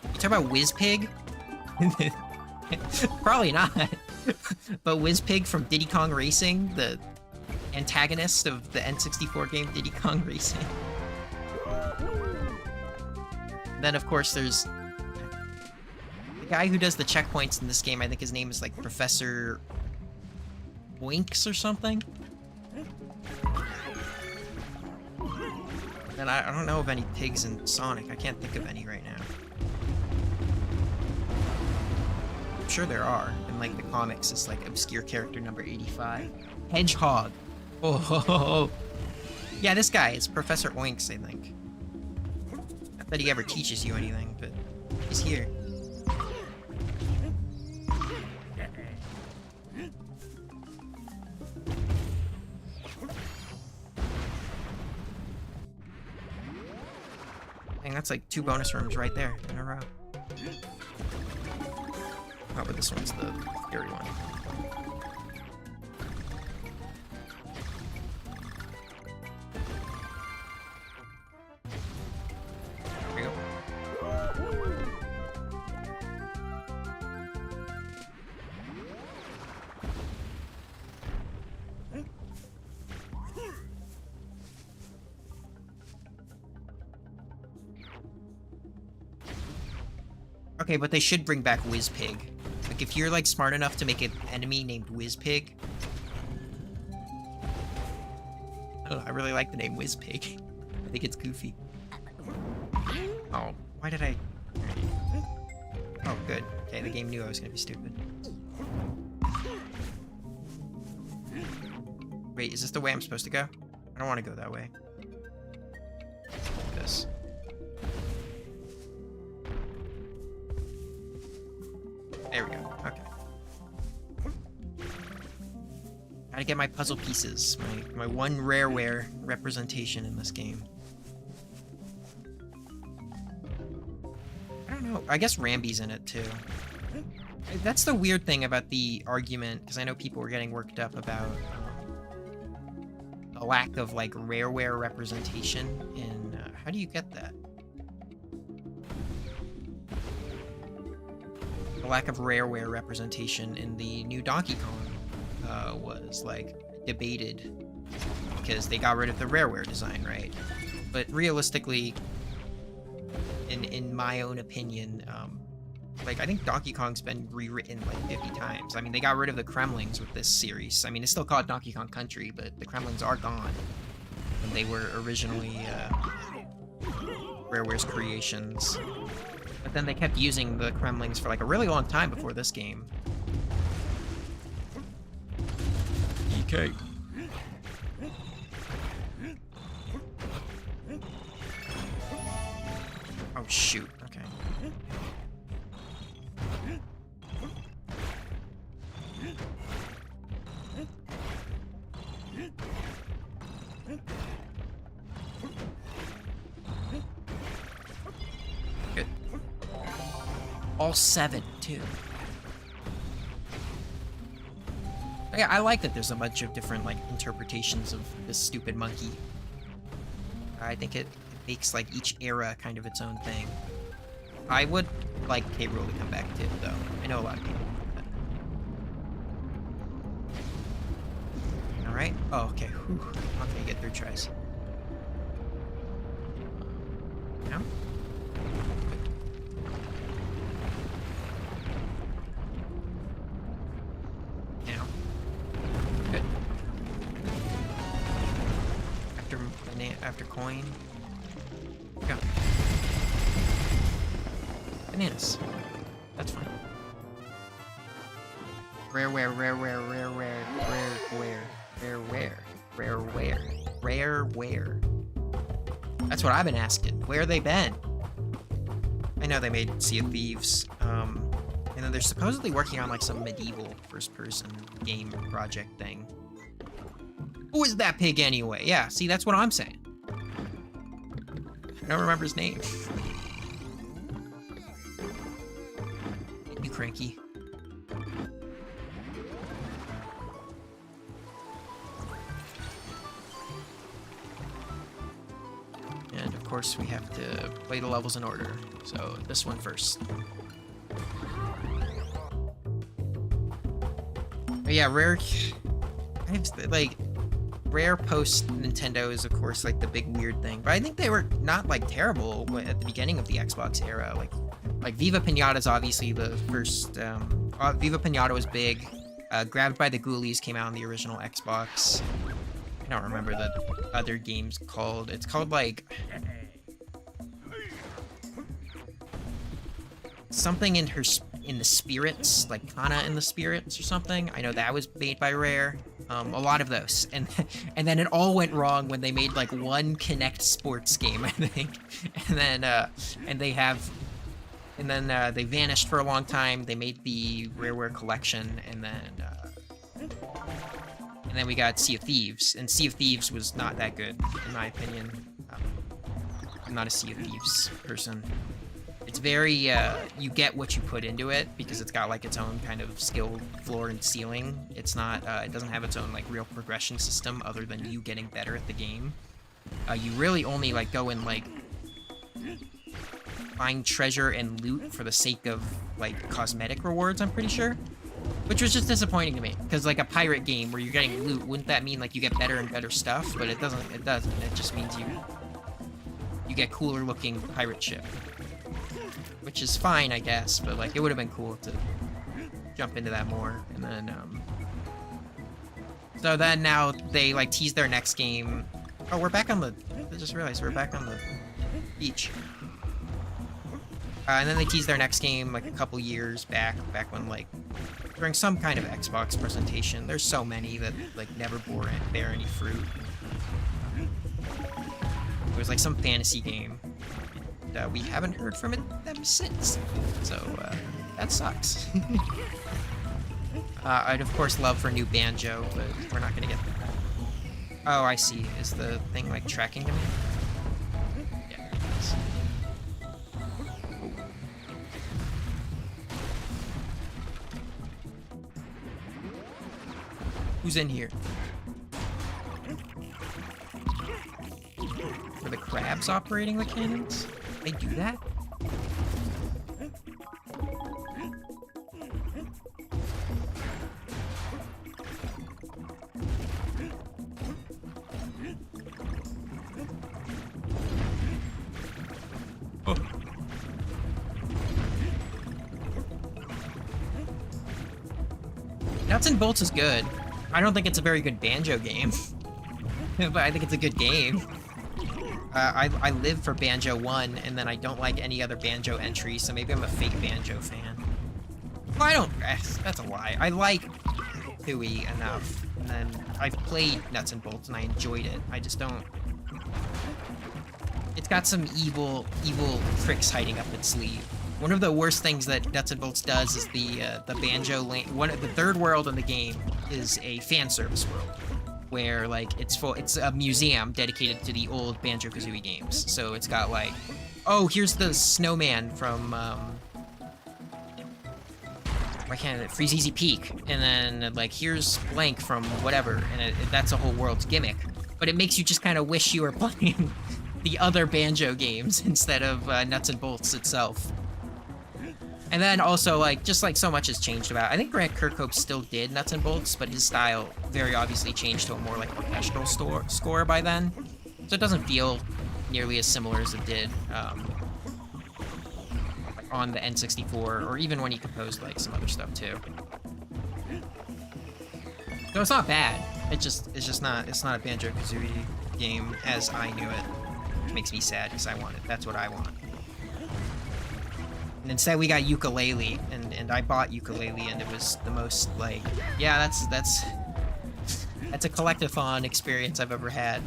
You talk about Wizpig? Probably not. But Wizpig from Diddy Kong Racing, the antagonist of the N64 game Diddy Kong Racing. Then, of course, there's the guy who does the checkpoints in this game. I think his name is like Professor Winks or something. And I don't know of any pigs in Sonic. I can't think of any right now. I'm sure there are. In like the comics, it's like obscure character number 85. Hedgehog. Oh, ho, ho, ho. Yeah, this guy is Professor Oinks, I think. Not that he ever teaches you anything, but he's here. Dang, that's like 2 bonus rooms right there in a row. Oh, but this one's the scary one. There we go. Okay, but they should bring back Wizpig. Like, if you're, like, smart enough to make an enemy named Wizpig... I don't know, I really like the name Wizpig. I think it's goofy. Oh, why did I... Oh, good. Okay, the game knew I was gonna be stupid. Wait, is this the way I'm supposed to go? I don't want to go that way. This. There we go. Okay. Gotta get my puzzle pieces. My one rareware representation in this game. I don't know. I guess Rambi's in it too. That's the weird thing about the argument, because I know people were getting worked up about the lack of like rareware representation in. How do you get that? The lack of rareware representation in the new Donkey Kong was like debated because they got rid of the rareware design, right? But realistically, in my own opinion, like I think Donkey Kong's been rewritten like 50 times. I mean, they got rid of the Kremlings with this series. I mean, it's still called Donkey Kong Country, but the Kremlings are gone. And they were originally Rareware's creations. But then they kept using the Kremlings for like a really long time before this game. EK. Oh shoot, okay. Good. All 7, too. Yeah, I like that there's a bunch of different, like, interpretations of this stupid monkey. I think it makes, like, each era kind of its own thing. I would like K. Rool to come back, too, though. I know a lot of people. Alright. Oh, okay. Whew. Okay, get 3 tries. Now? After coin. Go. Bananas. That's fine. Rareware. That's what I've been asking. Where have they been? I know they made Sea of Thieves. And then they're supposedly working on like some medieval first-person game project thing. Who is that pig anyway? Yeah, see, that's what I'm saying. I don't remember his name. You cranky. course, we have to play the levels in order. So this one first. But yeah, Rare... like, Rare post Nintendo is, of course, like, the big weird thing. But I think they were not, like, terrible at the beginning of the Xbox era. Like Viva Pinata is obviously the first... Viva Pinata was big. Grabbed by the Ghoulies came out on the original Xbox. I don't remember the other game's called. It's called, like... something in the Spirits, like Kana in the Spirits or something. I know that was made by Rare. A lot of those, and then it all went wrong when they made like one Kinect sports game, I think, and then they vanished for a long time. They made the Rareware collection, and then we got Sea of Thieves, and Sea of Thieves was not that good in my opinion. I'm not a Sea of Thieves person. It's very, you get what you put into it, because it's got, like, its own kind of skill floor and ceiling. It's not, it doesn't have its own, like, real progression system other than you getting better at the game. You really only, like, go and, like, find treasure and loot for the sake of, like, cosmetic rewards, I'm pretty sure. Which was just disappointing to me, because, like, a pirate game where you're getting loot, wouldn't that mean, like, you get better and better stuff? But it doesn't. It just means you get cooler looking pirate ship. Which is fine, I guess, but, like, it would have been cool to jump into that more. And then, so then now they, like, tease their next game. Oh, we're back on the... I just realized we're back on the beach. And then they tease their next game, like, a couple years back when, like, during some kind of Xbox presentation. There's so many that, like, never bear any fruit. It was, like, some fantasy game. We haven't heard from them since, so that sucks. I'd of course love for new Banjo, but we're not gonna get that. Oh, I see. Is the thing like tracking to me? Yeah, it is. Who's in here? Are the crabs operating the cannons? They do that? Oh. Nuts and Bolts is good. I don't think it's a very good Banjo game, but I think it's a good game. I live for Banjo 1, and then I don't like any other Banjo entry, so maybe I'm a fake Banjo fan. Well, that's a lie. I like Tooie enough, and then I've played Nuts and Bolts, and I enjoyed it. I just don't... It's got some evil tricks hiding up its sleeve. One of the worst things that Nuts and Bolts does is the Banjo lane. The third world in the game is a fan service world, where like it's a museum dedicated to the old Banjo-Kazooie games. So it's got like, oh, here's the snowman from why can't it Freezeezy Peak, and then like here's blank from whatever, and that's a whole world's gimmick. But it makes you just kind of wish you were playing the other Banjo games instead of Nuts and Bolts itself. And then also, like, just like so much has changed about it. I think Grant Kirkhope still did Nuts and Bolts, but his style very obviously changed to a more like professional score by then. So it doesn't feel nearly as similar as it did like on the N64, or even when he composed like some other stuff too. So it's not bad. It's just not a Banjo-Kazooie game as I knew it. Which makes me sad because I want it. That's what I want. And instead we got Yooka-Laylee, and I bought Yooka-Laylee, and it was the most, like, yeah, that's a collectathon experience I've ever had.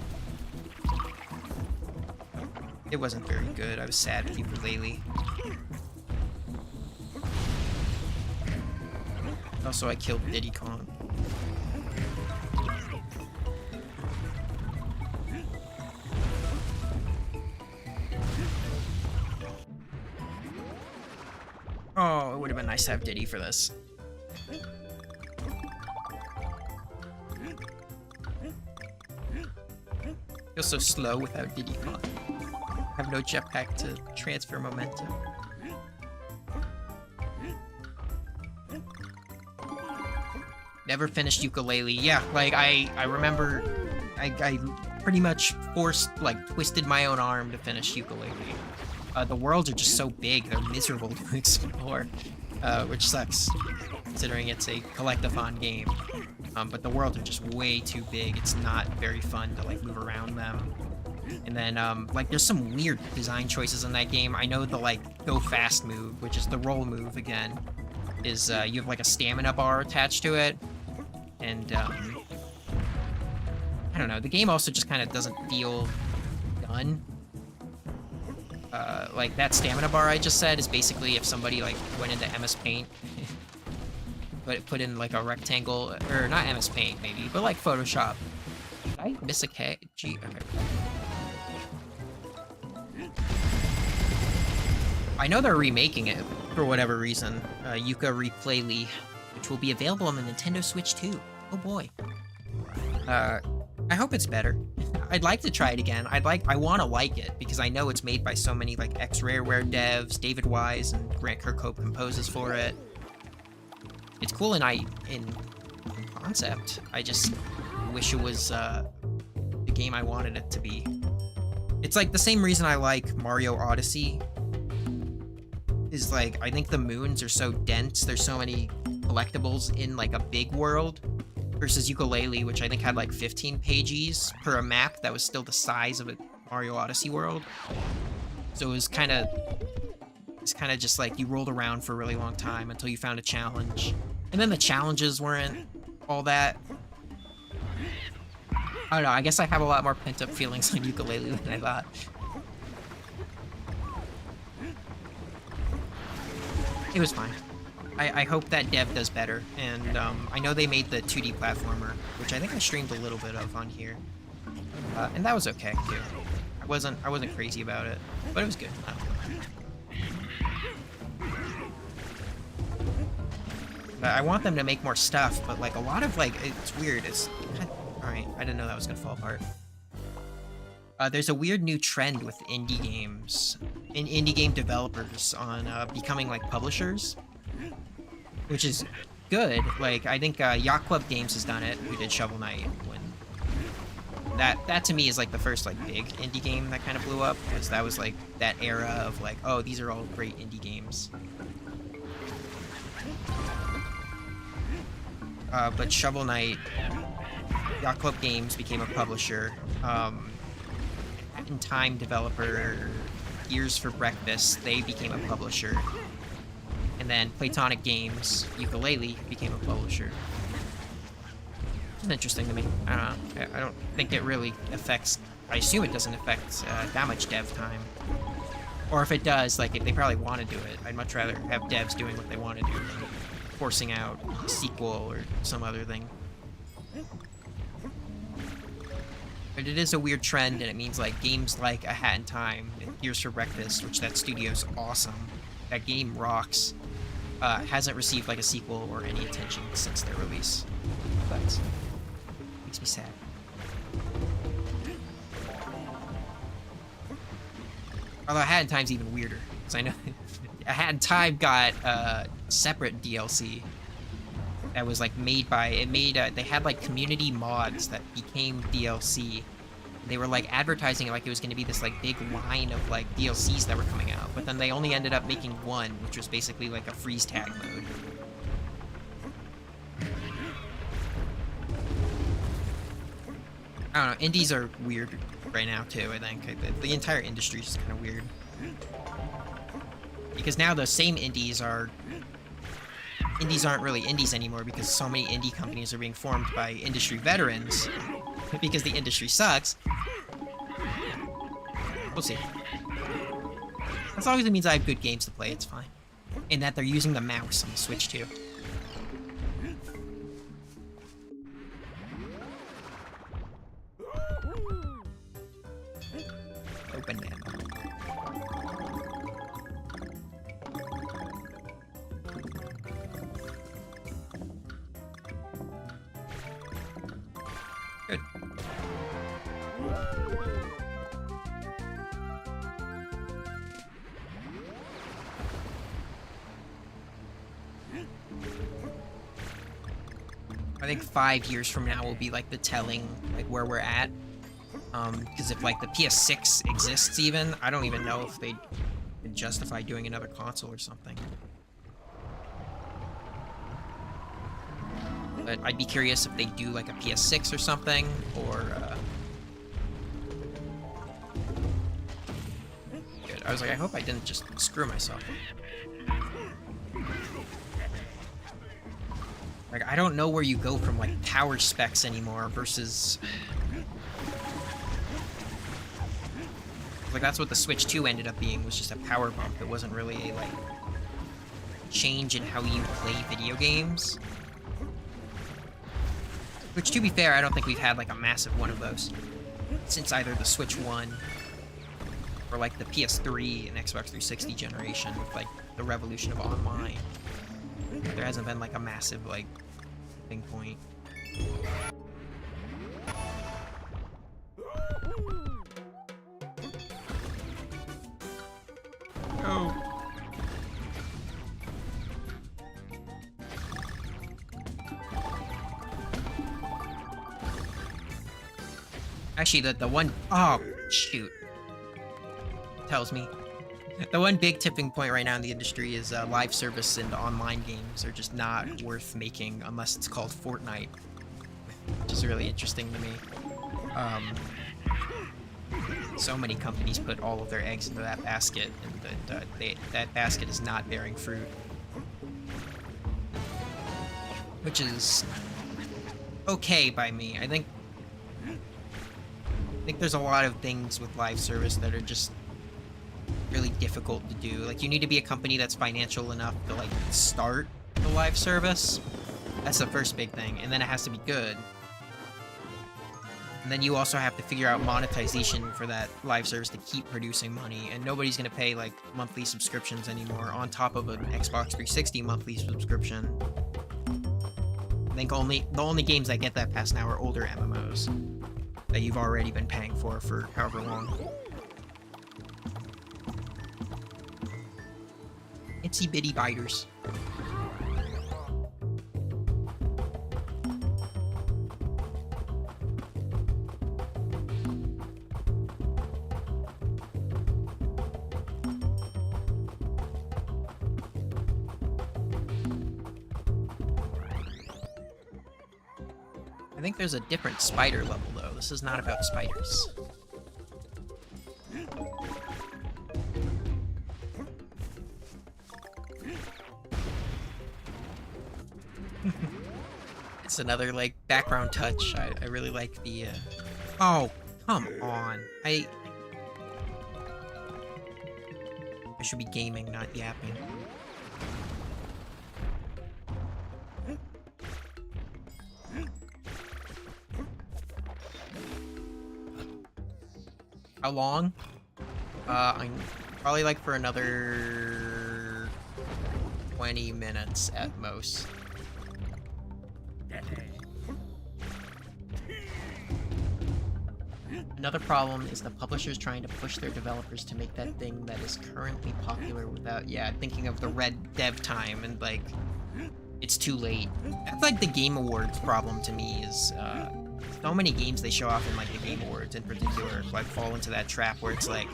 It wasn't very good. I was sad with Yooka-Laylee. Also, I killed Diddy Kong. Oh, it would have been nice to have Diddy for this. Feels so slow without Diddy Kong. have no jetpack to transfer momentum. Never finished Yooka-Laylee. Yeah, like I remember I pretty much twisted my own arm to finish Yooka-Laylee. The worlds are just so big, they're miserable to explore, which sucks, considering it's a collectathon game. But the worlds are just way too big. It's not very fun to like move around them. And then like there's some weird design choices in that game. I know the like go fast move, which is the roll move again, is you have like a stamina bar attached to it. And I don't know, the game also just kind of doesn't feel done. Like that stamina bar I just said is basically if somebody like went into MS Paint but put in like a rectangle, or not MS Paint maybe, but like Photoshop. Did I miss a K? G. Okay. I know they're remaking it for whatever reason. Yooka-Laylee, which will be available on the Nintendo Switch too. Oh boy. I hope it's better. I'd like to try it again. I want to like it because I know it's made by so many like ex-Rareware devs. David Wise and Grant Kirkhope composes for it. It's cool in concept. I just wish it was the game I wanted it to be. It's like the same reason I like Mario Odyssey. Is like I think the moons are so dense. There's so many collectibles in like a big world. Versus Yooka-Laylee, which I think had like 15 pages per a map that was still the size of a Mario Odyssey world. So it's kind of just like you rolled around for a really long time until you found a challenge. And then the challenges weren't all that. I don't know, I guess I have a lot more pent-up feelings on Yooka-Laylee than I thought. It was fine. I hope that dev does better, and I know they made the 2D platformer, which I think I streamed a little bit of on here, and that was okay too. I wasn't crazy about it, but it was good. I want them to make more stuff, but like a lot of like it's weird. It's all right. I didn't know that was gonna fall apart. There's a weird new trend with indie games and indie game developers on becoming like publishers. Which is good. Like, I think Yacht Club Games has done it, who did Shovel Knight. When that to me is like the first like big indie game that kind of blew up, because that was like that era of like, oh, these are all great indie games. But Shovel Knight, Yacht Club Games became a publisher. In Time developer, Gears for Breakfast, they became a publisher. And then Playtonic Games, Yooka-Laylee, became a publisher. It's interesting to me. I don't know. I don't think it really affects... I assume it doesn't affect that much dev time. Or if it does, like, if they probably want to do it. I'd much rather have devs doing what they want to do than forcing out a sequel or some other thing. But it is a weird trend, and it means, like, games like A Hat in Time, Gears for Breakfast, which that studio's awesome. That game rocks. Hasn't received like a sequel or any attention since their release. But makes me sad. Although A Hat in Time's even weirder, because I know A Hat in Time got separate DLC that was like made by they had like community mods that became DLC. They were like advertising it like it was going to be this like big line of like DLCs that were coming out, but then they only ended up making one, which was basically like a freeze tag mode. I don't know, indies are weird right now too, I think. The entire industry is kind of weird. Because now the same indies aren't really indies anymore, because so many indie companies are being formed by industry veterans because the industry sucks. We'll see. As long as it means I have good games to play, it's fine. And that they're using the mouse on the Switch too. Open man. Good. I think 5 years from now will be like the telling, like where we're at. Because if like the PS6 exists even, I don't even know if they'd justify doing another console or something. But I'd be curious if they do like a PS6 or something, or good. I was like, I hope I didn't just screw myself. Like, I don't know where you go from like power specs anymore versus like that's what the Switch 2 ended up being, was just a power bump. It wasn't really a like change in how you play video games. Which, to be fair, I don't think we've had like a massive one of those since either the Switch 1 or like the PS3 and Xbox 360 generation with like the revolution of online. There hasn't been like a massive like thing point. Oh. Actually, the one... Oh, shoot. Tells me. The one big tipping point right now in the industry is live service and online games are just not worth making unless it's called Fortnite, which is really interesting to me. So many companies put all of their eggs into that basket, and that basket is not bearing fruit. Which is okay by me. I think there's a lot of things with live service that are just really difficult to do. Like, you need to be a company that's financial enough to like start the live service. That's the first big thing, and then it has to be good. And then you also have to figure out monetization for that live service to keep producing money, and nobody's gonna pay like monthly subscriptions anymore on top of an Xbox 360 monthly subscription. I think the only games that get that pass now are older MMOs that you've already been paying for however long. Itsy bitty biters. I think there's a different spider level though. This is not about spiders. It's another like background touch. I really like the Oh, come on. I should be gaming, not yapping. How long? I'm probably like for another 20 minutes at most. Another problem is the publishers trying to push their developers to make that thing that is currently popular without, thinking of the red dev time, and like, it's too late. That's like the Game Awards problem to me is, so many games they show off in like the Game Awards in particular like fall into that trap where it's like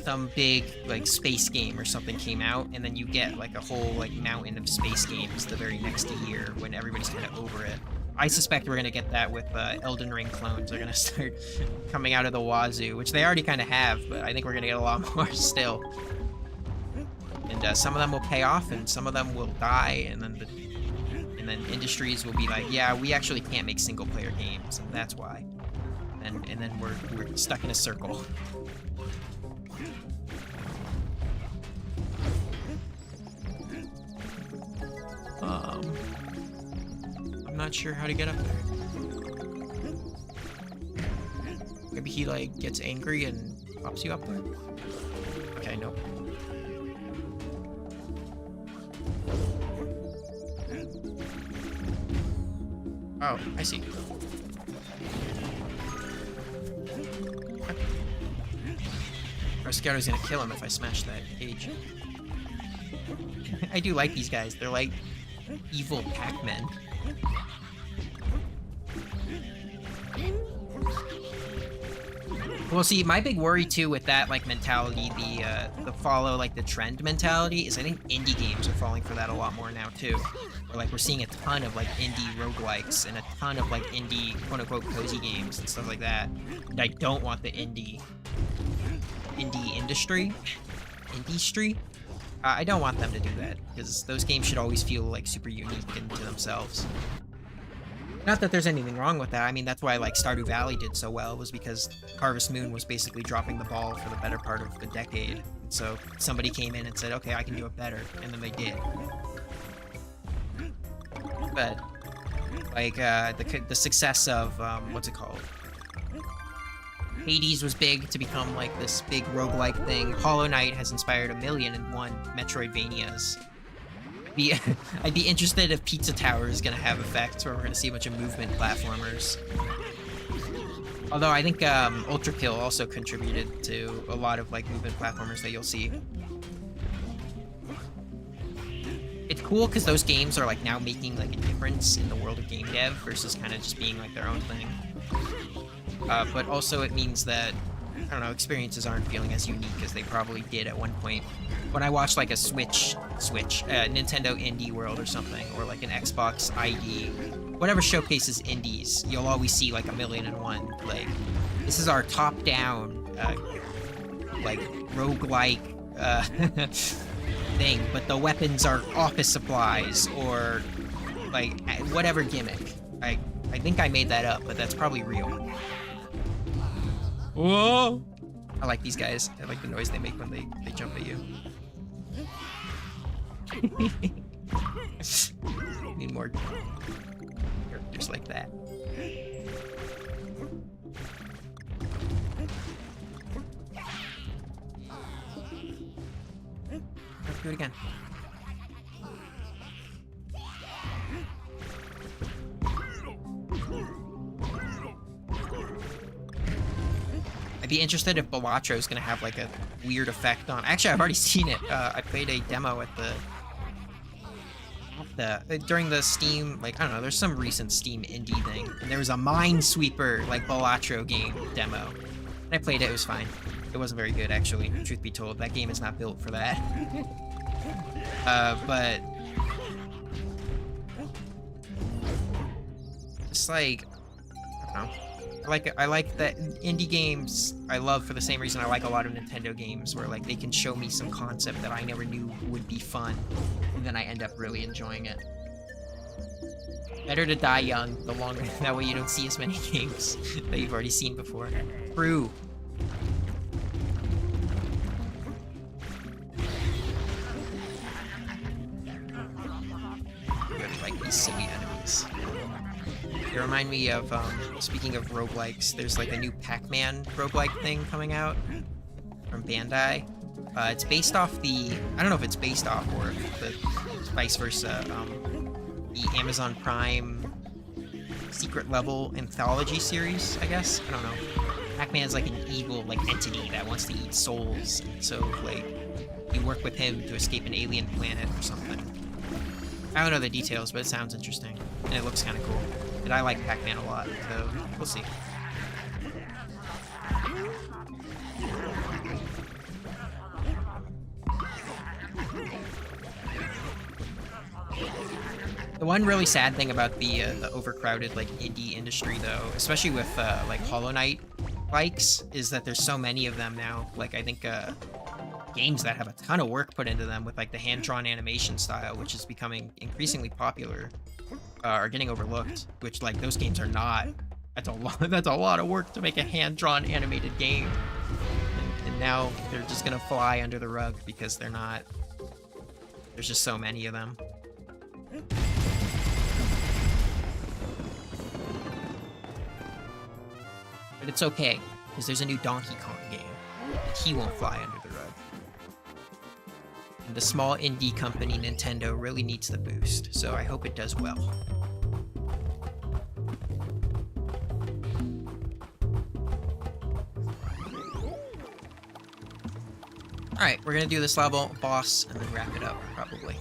some big like space game or something came out, and then you get like a whole like mountain of space games the very next year when everybody's kind of over it. I suspect we're gonna get that with Elden Ring clones. They're gonna start coming out of the wazoo, which they already kind of have, but I think we're gonna get a lot more still. And some of them will pay off, and some of them will die, and then industries will be like, yeah, we actually can't make single-player games, and that's why. And then we're stuck in a circle. I'm not sure how to get up there. Maybe he like gets angry and pops you up there. Okay, nope. Oh, I see. I was scared I was gonna kill him if I smashed that cage. I do like these guys. They're like evil Pac-Men. Well, see, my big worry too with that like mentality, the follow like the trend mentality, is I think indie games are falling for that a lot more now too. Where, like we're seeing a ton of like indie roguelikes and a ton of like indie quote unquote cozy games and stuff like that. And I don't want the indie industry. I don't want them to do that because those games should always feel like super unique into themselves. Not that there's anything wrong with that. I mean, that's why like Stardew Valley did so well, was because Harvest Moon was basically dropping the ball for the better part of the decade. So somebody came in and said, okay, I can do it better, and then they did. But like the success of what's it called? Hades was big to become like this big roguelike thing. Hollow Knight has inspired 1,000,001 Metroidvanias. I'd be interested if Pizza Tower is going to have effects where we're going to see a bunch of movement platformers. Although I think Ultra Kill also contributed to a lot of like movement platformers that you'll see. It's cool because those games are like now making like a difference in the world of game dev versus kind of just being like their own thing. But also it means that, I don't know, experiences aren't feeling as unique as they probably did at one point. When I watched like a Nintendo Indie World or something, or like an Xbox ID, whatever showcases indies, you'll always see like 1,000,001. Like, this is our top-down, like, roguelike, thing, but the weapons are office supplies, or like, whatever gimmick. I think I made that up, but that's probably real. Whoa! I like these guys. I like the noise they make when they jump at you. Need more characters like that. Let's do it again. I'd be interested if Balatro is gonna have like a weird effect on. Actually, I've already seen it. I played a demo at during the Steam, like, I don't know, there's some recent Steam indie thing, and there was a Minesweeper like Balatro game demo. And I played it. It was fine. It wasn't very good, actually. Truth be told, that game is not built for that. But it's like, I don't know. I like that indie games I love for the same reason I like a lot of Nintendo games, where like they can show me some concept that I never knew would be fun, and then I end up really enjoying it. Better to die young, the longer, that way you don't see as many games that you've already seen before. True. I really like these silly enemies. They remind me of, speaking of roguelikes, there's like a new Pac-Man roguelike thing coming out from Bandai. It's based off the, I don't know if it's based off or if it's vice versa, the Amazon Prime Secret Level Anthology series, I guess? I don't know. Pac-Man's like an evil like entity that wants to eat souls, and so like you work with him to escape an alien planet or something. I don't know the details, but it sounds interesting, and it looks kind of cool. And I like Pac-Man a lot, so we'll see. The one really sad thing about the overcrowded like indie industry, though, especially with like Hollow Knight likes, is that there's so many of them now. Like I think games that have a ton of work put into them with like the hand-drawn animation style, which is becoming increasingly popular, are getting overlooked. Which like those games are not. That's a lot of work to make a hand-drawn animated game, and now they're just gonna fly under the rug because they're not. There's just so many of them. But it's okay, because there's a new Donkey Kong game, and he won't fly under the rug. And the small indie company Nintendo really needs the boost, so I hope it does well. Alright, we're gonna do this level, boss, and then wrap it up, probably.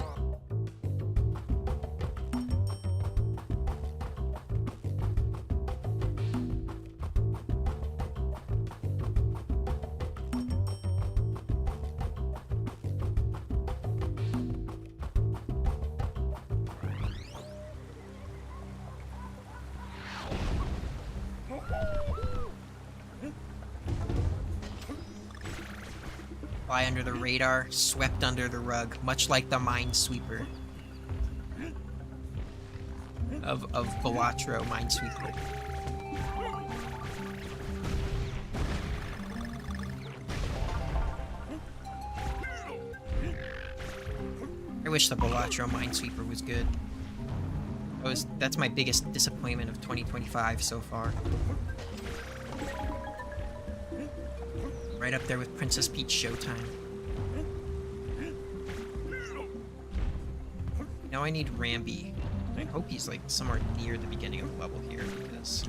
Fly under the radar, swept under the rug, much like the Minesweeper of Balatro Minesweeper. I wish the Balatro Minesweeper was good. That's my biggest disappointment of 2025 so far. Right up there with Princess Peach Showtime. Now I need Rambi. I hope he's like somewhere near the beginning of the level here because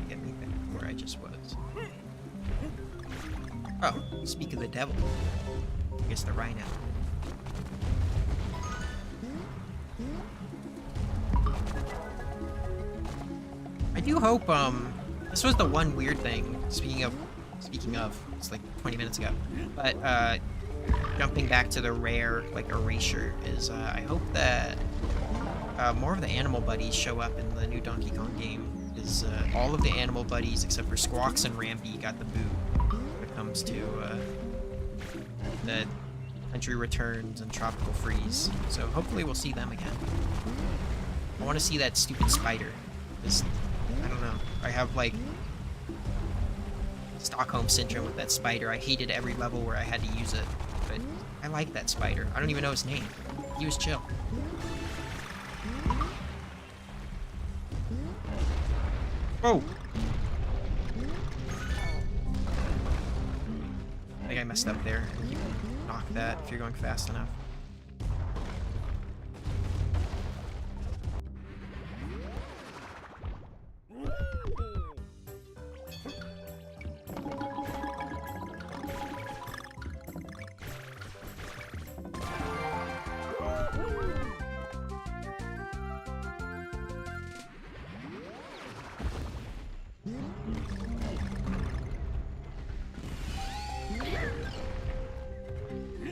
get me back to where I just was. Oh, speak of the devil. I guess the rhino. I do hope this was the one weird thing. Speaking of, it's like 20 minutes ago. But jumping back to the rare like erasure is I hope that more of the animal buddies show up in the new Donkey Kong game. Is all of the animal buddies except for Squawks and Rambi got the boot when it comes to the Country Returns and Tropical Freeze. So hopefully we'll see them again. I want to see that stupid spider. I don't know. I have like Stockholm Syndrome with that spider. I hated every level where I had to use it. But I like that spider. I don't even know his name. He was chill. Oh! I think I messed up there. You can knock that if you're going fast enough.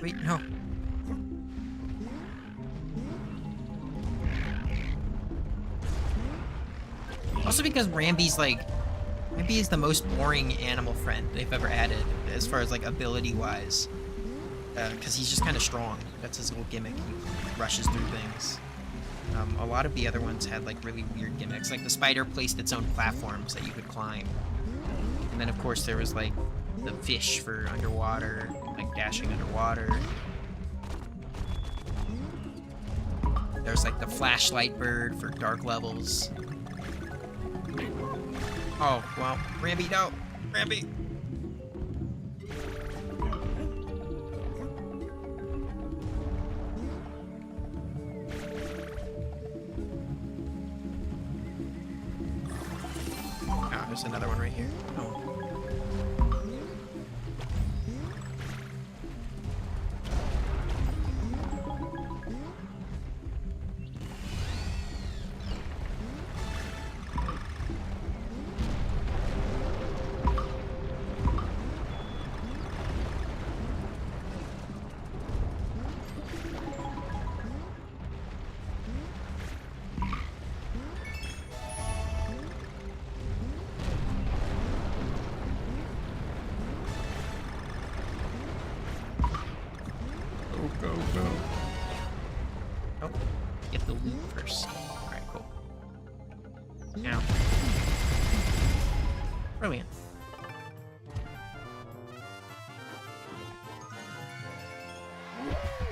Wait, no. Also because Rambi's is the most boring animal friend they've ever added as far as like ability wise. Because he's just kind of strong. That's his little gimmick. He rushes through things. A lot of the other ones had like really weird gimmicks. Like the spider placed its own platforms that you could climb. And then of course there was like the fish for underwater, like dashing underwater. There's like the flashlight bird for dark levels. Oh, well, Rambi, no! Rambi! Oh, there's another one right here. Oh. Go, go. Oh, get the loot first. Alright, cool. Now. Brilliant.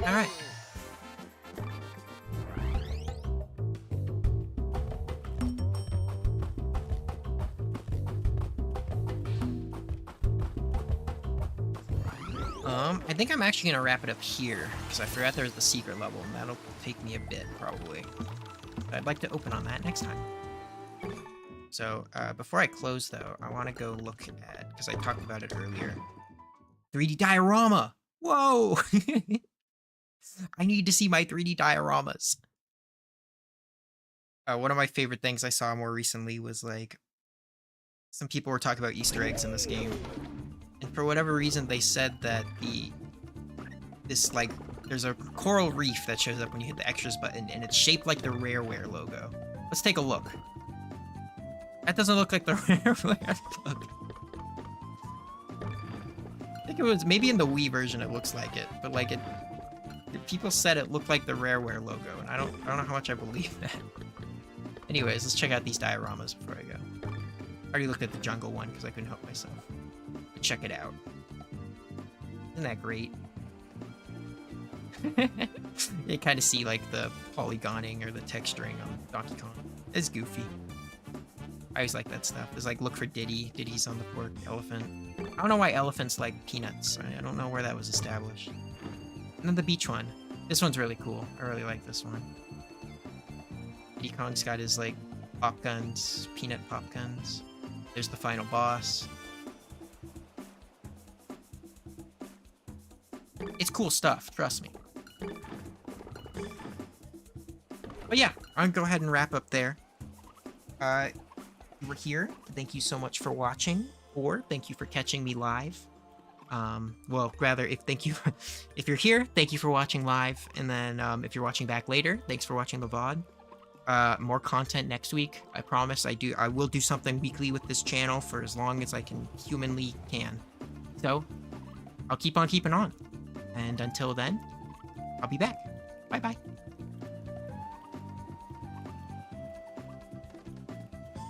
Alright. I think I'm actually gonna wrap it up here, because I forgot there's the secret level, and that'll take me a bit, probably. But I'd like to open on that next time. So, before I close, though, I want to go look at, because I talked about it earlier, 3D diorama! Whoa! I need to see my 3D dioramas. One of my favorite things I saw more recently was like some people were talking about Easter eggs in this game, and for whatever reason they said that this like there's a coral reef that shows up when you hit the extras button, and it's shaped like the Rareware logo. Let's take a look. That doesn't look like the Rareware logo. I think it was maybe in the Wii version it looks like it, but like people said it looked like the Rareware logo, and I don't know how much I believe that. Anyways, let's check out these dioramas before I go. I already looked at the jungle one because I couldn't help myself. But check it out. Isn't that great? You kind of see like the polygoning or the texturing on Donkey Kong. It's goofy. I always like that stuff. It's like look for Diddy. Diddy's on the fork. Elephant. I don't know why elephants like peanuts. I don't know where that was established. And then the beach one. This one's really cool. I really like this one. Diddy Kong's got his like pop guns, peanut pop guns. There's the final boss. It's cool stuff, trust me. But yeah, I'm gonna go ahead and wrap up there. You were here. Thank you so much for watching, or thank you for catching me live. Well, rather, if you're here, thank you for watching live, and then if you're watching back later, thanks for watching the VOD. More content next week. I promise. I will do something weekly with this channel for as long as I can humanly can. So, I'll keep on keeping on. And until then, I'll be back. Bye-bye.